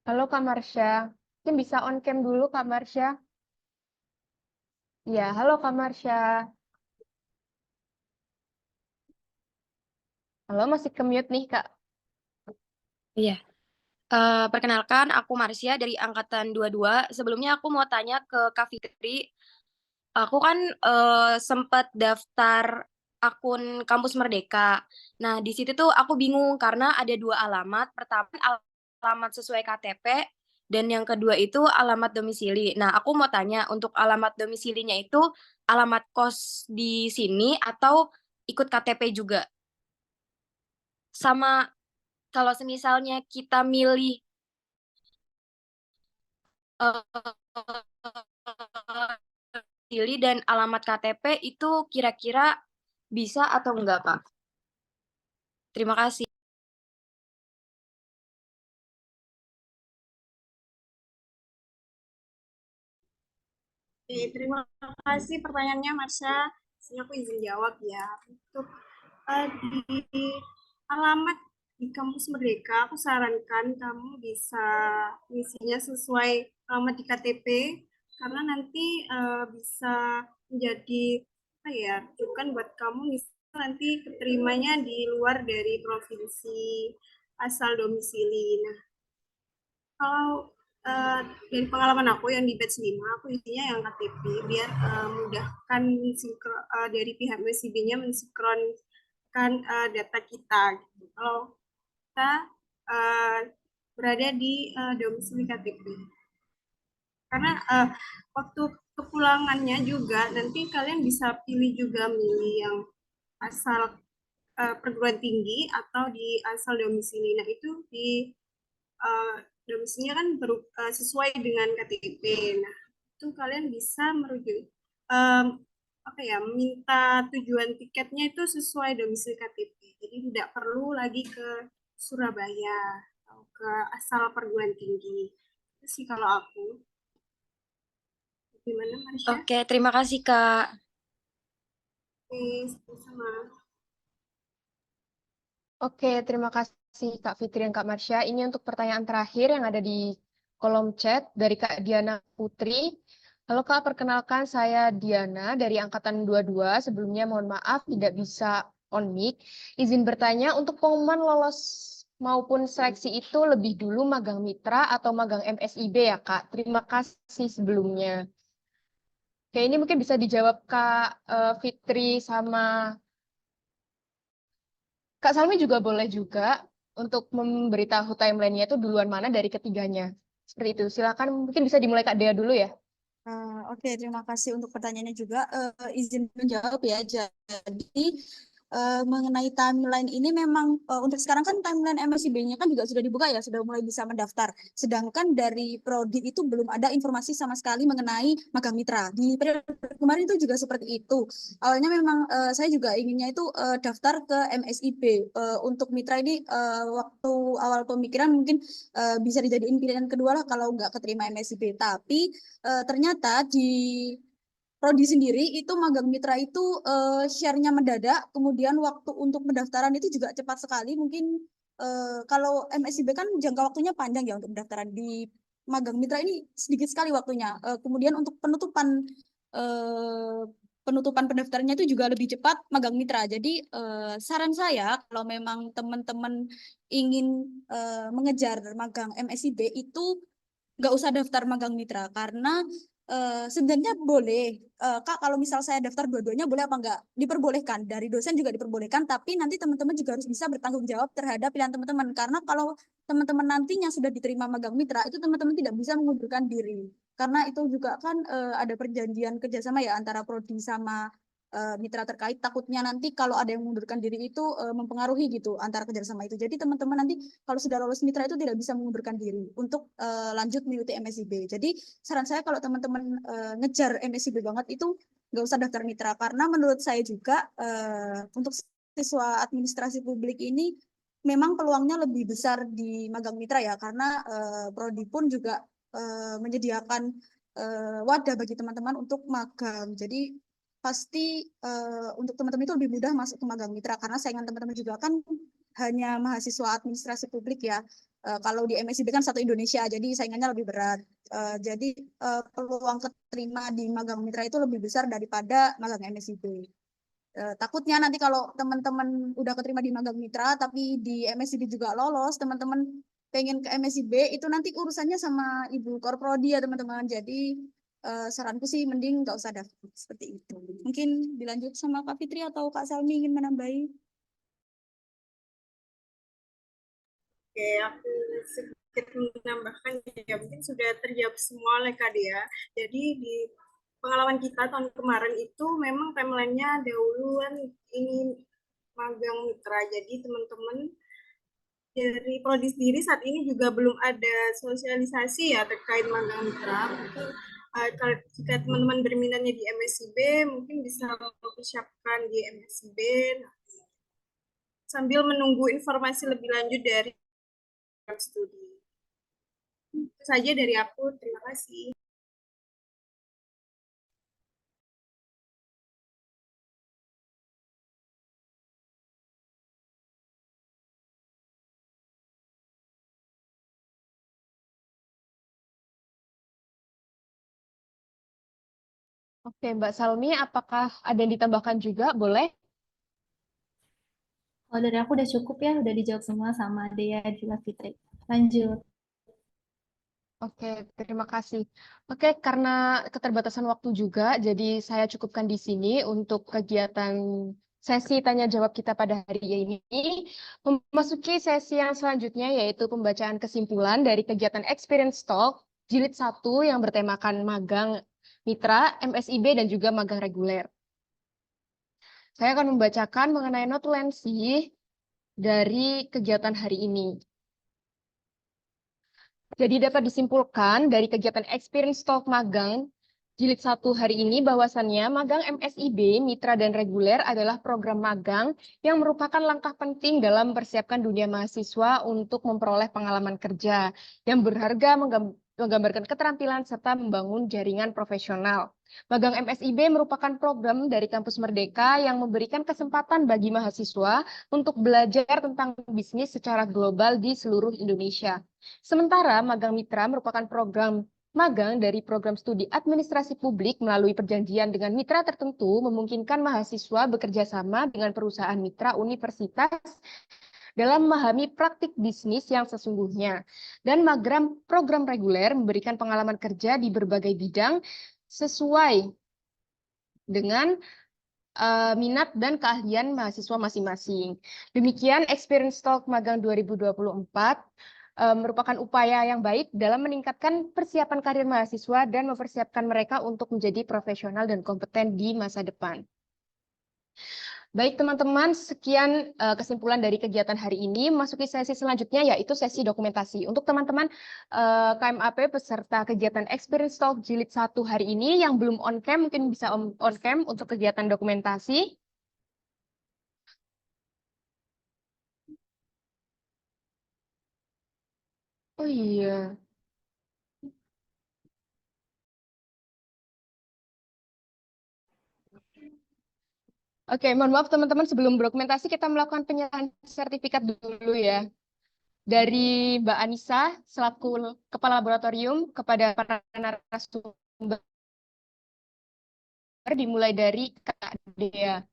Halo Kak Marsha, mungkin bisa on cam dulu Kak Marsha. Ya, halo Kak Marsha. Halo, masih ke mute nih Kak. Iya. Perkenalkan, aku Marsha dari Angkatan 22. Sebelumnya aku mau tanya ke Kak Fitri. Aku kan sempat daftar akun Kampus Merdeka. Nah, di situ tuh aku bingung karena ada 2 alamat. Pertama, alamat sesuai KTP, dan yang kedua itu alamat domisili. Nah, aku mau tanya, untuk alamat domisilinya itu alamat kos di sini atau ikut KTP juga? Sama kalau semisalnya kita milih domisili dan alamat KTP itu kira-kira bisa atau enggak, Pak? Terima kasih. Oke, terima kasih pertanyaannya, Marsha. Sini aku izin jawab ya. Untuk di alamat di Kampus Merdeka, aku sarankan kamu bisa ngisinya sesuai alamat di KTP, karena nanti bisa menjadi apa ya, rujukan buat kamu misal nanti keterimanya di luar dari provinsi asal domisili. Nah, kalau dari pengalaman aku yang di batch 5, aku isinya yang KTP biar mudahkan dari pihak MSIB-nya mensinkronkan data kita gitu. Kalau kita berada di domisili KTP. Karena waktu kepulangannya juga nanti kalian bisa pilih juga milih yang asal perguruan tinggi atau di asal domisili. Nah, itu di domisilinya kan sesuai dengan KTP. Nah, itu kalian bisa merujuk minta tujuan tiketnya itu sesuai domisili KTP. Jadi tidak perlu lagi ke Surabaya atau ke asal perguruan tinggi. Itu sih kalau aku. Gimana, Marsha? Oke, terima kasih, Kak. Oke, sama. Oke, terima kasih Kak Fitri dan Kak Marsha. Ini untuk pertanyaan terakhir yang ada di kolom chat dari Kak Diana Putri. Halo Kak, perkenalkan saya Diana dari Angkatan 22. Sebelumnya mohon maaf tidak bisa on mic. Izin bertanya, untuk pengumuman lolos maupun seleksi itu lebih dulu magang mitra atau magang MSIB ya Kak? Terima kasih sebelumnya. Oke, ini mungkin bisa dijawab Kak Fitri sama Kak Salmi juga boleh juga untuk memberitahu timeline-nya itu duluan mana dari ketiganya. Seperti itu. Silakan mungkin bisa dimulai Kak Dea dulu ya. Oke, terima kasih untuk pertanyaannya juga. Izin menjawab ya. Jadi mengenai timeline ini memang untuk sekarang kan timeline MSIB-nya kan juga sudah dibuka ya, sudah mulai bisa mendaftar. Sedangkan dari Prodi itu belum ada informasi sama sekali mengenai magang mitra. Di periode kemarin itu juga seperti itu. Awalnya memang saya juga inginnya itu daftar ke MSIB. Untuk mitra ini waktu awal pemikiran mungkin bisa dijadiin pilihan kedua lah kalau nggak keterima MSIB. Tapi ternyata di Prodi sendiri itu magang mitra itu share-nya mendadak, kemudian waktu untuk pendaftaran itu juga cepat sekali. Mungkin kalau MSIB kan jangka waktunya panjang ya untuk pendaftaran. Di magang mitra ini sedikit sekali waktunya. Kemudian untuk penutupan pendaftarannya itu juga lebih cepat magang mitra. Jadi saran saya kalau memang teman-teman ingin mengejar magang MSIB itu nggak usah daftar magang mitra karena sebenarnya boleh Kak, kalau misal saya daftar dua-duanya boleh apa enggak? Diperbolehkan, dari dosen juga diperbolehkan, tapi nanti teman-teman juga harus bisa bertanggung jawab terhadap pilihan teman-teman, karena kalau teman-teman nantinya sudah diterima magang mitra itu teman-teman tidak bisa mengundurkan diri, karena itu juga kan ada perjanjian kerjasama ya antara prodi sama mitra terkait. Takutnya nanti kalau ada yang mengundurkan diri itu mempengaruhi gitu antara kerjasama itu. Jadi teman-teman nanti kalau sudah lolos mitra itu tidak bisa mengundurkan diri untuk lanjut mengikuti MSIB. Jadi saran saya kalau teman-teman ngejar MSIB banget itu nggak usah daftar mitra, karena menurut saya juga untuk siswa administrasi publik ini memang peluangnya lebih besar di magang mitra ya, karena prodi pun juga menyediakan wadah bagi teman-teman untuk magang. Jadi pasti untuk teman-teman itu lebih mudah masuk ke magang mitra, karena saingan teman-teman juga kan hanya mahasiswa administrasi publik ya. Kalau di MSIB kan satu Indonesia, jadi saingannya lebih berat. Jadi peluang keterima di magang mitra itu lebih besar daripada magang MSIB. Takutnya nanti kalau teman-teman udah keterima di magang mitra, tapi di MSIB juga lolos, teman-teman pengen ke MSIB, itu nanti urusannya sama Ibu Korprodi ya teman-teman. Jadi saranku sih mending nggak usah daftar seperti itu. Mungkin dilanjut sama Kak Fitri atau Kak Salmi ingin menambahi. Oke, aku sedikit menambahkan ya, mungkin sudah terjawab semua oleh Kak Dea. Jadi di pengalaman kita tahun kemarin itu memang timeline-nya dahuluan ini magang mitra. Jadi teman-teman dari prodi sendiri saat ini juga belum ada sosialisasi ya terkait magang mitra. Mungkin kalau jika teman-teman berminatnya di MSIB, mungkin bisa mempersiapkan di MSIB sambil menunggu informasi lebih lanjut dari studi. Itu saja dari aku. Terima kasih. Oke, Mbak Salmi, apakah ada yang ditambahkan juga? Boleh? Kalau dari aku udah cukup ya, udah dijawab semua sama Dea juga Fitri. Lanjut. Oke, terima kasih. Oke, karena keterbatasan waktu juga, jadi saya cukupkan di sini untuk kegiatan sesi tanya jawab kita pada hari ini. Memasuki sesi yang selanjutnya, yaitu pembacaan kesimpulan dari kegiatan Experience Talk Jilid 1 yang bertemakan magang mitra, MSIB, dan juga magang reguler. Saya akan membacakan mengenai notulensi dari kegiatan hari ini. Jadi dapat disimpulkan dari kegiatan Experience Talk Magang Jilid 1 hari ini bahwasannya magang MSIB, mitra dan reguler adalah program magang yang merupakan langkah penting dalam mempersiapkan dunia mahasiswa untuk memperoleh pengalaman kerja yang berharga menggambarkan keterampilan serta membangun jaringan profesional. Magang MSIB merupakan program dari Kampus Merdeka yang memberikan kesempatan bagi mahasiswa untuk belajar tentang bisnis secara global di seluruh Indonesia. Sementara magang mitra merupakan program magang dari program studi administrasi publik melalui perjanjian dengan mitra tertentu memungkinkan mahasiswa bekerja sama dengan perusahaan mitra universitas dalam memahami praktik bisnis yang sesungguhnya. Dan magang program reguler memberikan pengalaman kerja di berbagai bidang sesuai dengan minat dan keahlian mahasiswa masing-masing. Demikian Experience Talk Magang 2024 merupakan upaya yang baik dalam meningkatkan persiapan karir mahasiswa dan mempersiapkan mereka untuk menjadi profesional dan kompeten di masa depan. Baik teman-teman, sekian kesimpulan dari kegiatan hari ini. Masuki sesi selanjutnya yaitu sesi dokumentasi. Untuk teman-teman KMAP peserta kegiatan Experience Talk Jilid 1 hari ini yang belum on cam mungkin bisa on cam untuk kegiatan dokumentasi. Oh iya. Oke, mohon maaf teman-teman sebelum dokumentasi kita melakukan penyerahan sertifikat dulu ya. Dari Mbak Anissa selaku Kepala Laboratorium kepada para narasumber dimulai dari Kak Dea.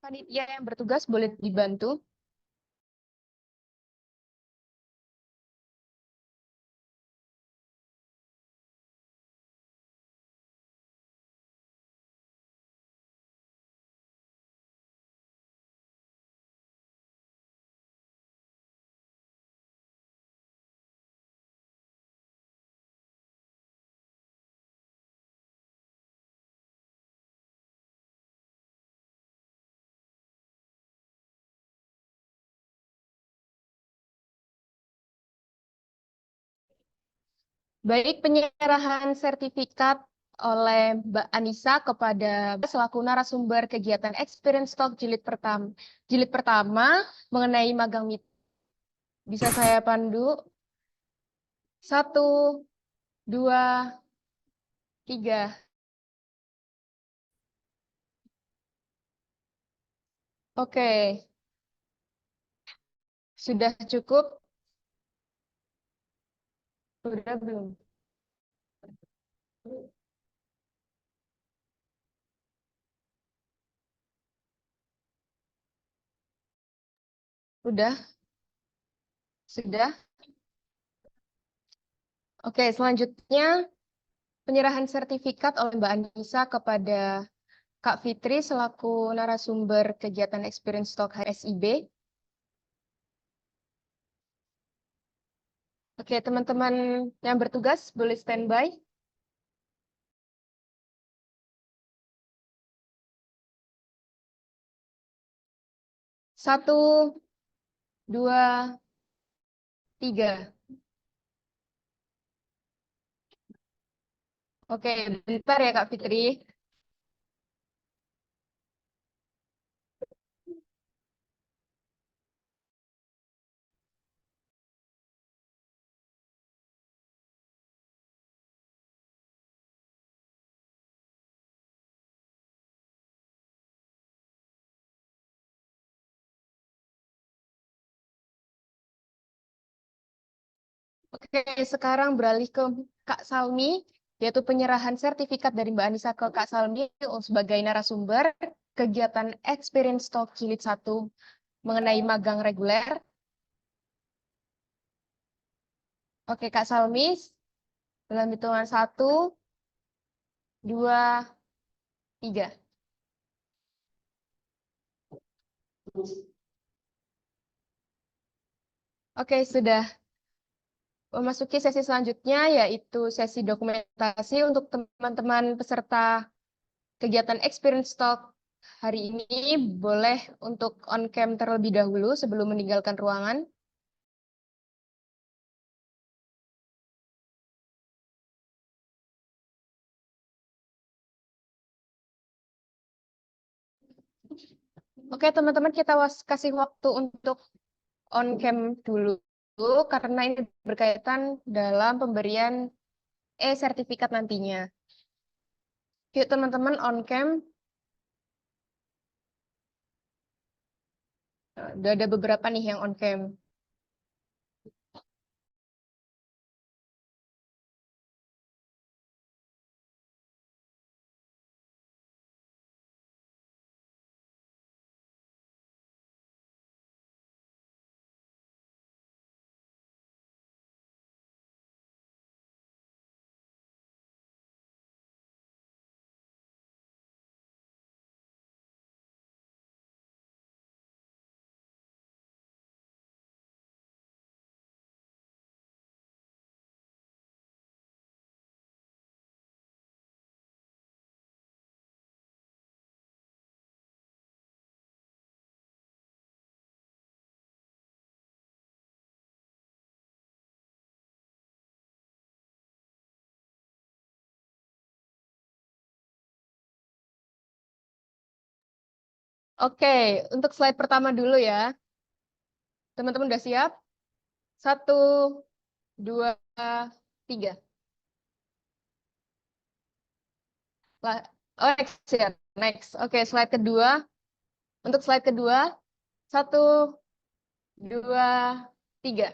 Panitia yang bertugas boleh dibantu. Baik, penyerahan sertifikat oleh Mbak Anissa kepada selaku narasumber kegiatan Experience Talk jilid pertama mengenai magang mitra. Bisa saya pandu? 1, 2, 3. Oke. Sudah cukup? Sudah belum? Sudah? Sudah? Oke, selanjutnya penyerahan sertifikat oleh Mbak Anissa kepada Kak Fitri selaku narasumber kegiatan Experience Talk HSIB. Oke, teman-teman yang bertugas boleh standby. Satu, 2, 3. Oke, bentar ya Kak Fitri. Oke, sekarang beralih ke Kak Salmi, yaitu penyerahan sertifikat dari Mbak Anissa ke Kak Salmi sebagai narasumber kegiatan Experience Talk Jilid 1 mengenai magang reguler. Oke, Kak Salmis. Dalam hitungan 1, 2, 3. Oke, sudah memasuki sesi selanjutnya, yaitu sesi dokumentasi untuk teman-teman peserta kegiatan Experience Talk hari ini. Boleh untuk on-cam terlebih dahulu sebelum meninggalkan ruangan. Oke, teman-teman, kita kasih waktu untuk on-cam dulu, karena ini berkaitan dalam pemberian e-sertifikat nantinya. Yuk, teman-teman, on-cam. Udah ada beberapa nih yang on-cam. Oke, untuk slide pertama dulu ya. Teman-teman udah siap? 1, 2, 3. Oh, next ya. Next. Oke, slide kedua. Untuk slide kedua, 1, 2, 3.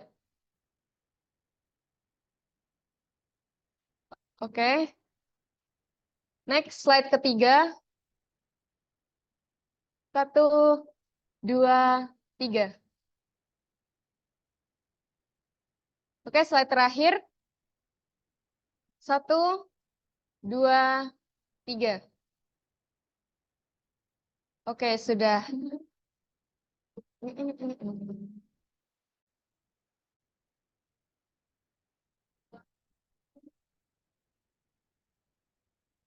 Oke. Next, slide ketiga. 1, 2, 3. Oke, slide terakhir. 1, 2, 3. Oke, sudah.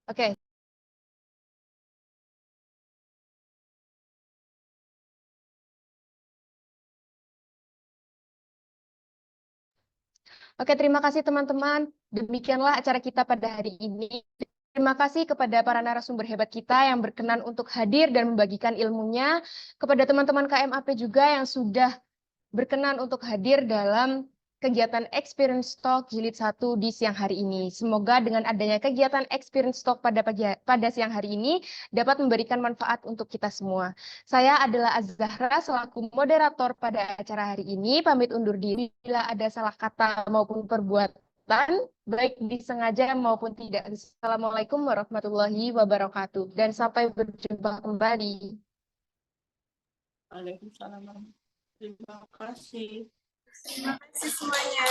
Oke. Oke, terima kasih teman-teman. Demikianlah acara kita pada hari ini. Terima kasih kepada para narasumber hebat kita yang berkenan untuk hadir dan membagikan ilmunya. Kepada teman-teman KMAP juga yang sudah berkenan untuk hadir dalam kegiatan Experience Talk Jilid 1 di siang hari ini. Semoga dengan adanya kegiatan Experience Talk pada siang hari ini dapat memberikan manfaat untuk kita semua. Saya adalah Az-Zahra selaku moderator pada acara hari ini. Pamit undur diri bila ada salah kata maupun perbuatan, baik disengaja maupun tidak. Assalamualaikum warahmatullahi wabarakatuh. Dan sampai berjumpa kembali. Waalaikumsalam. Terima kasih. Terima kasih semuanya.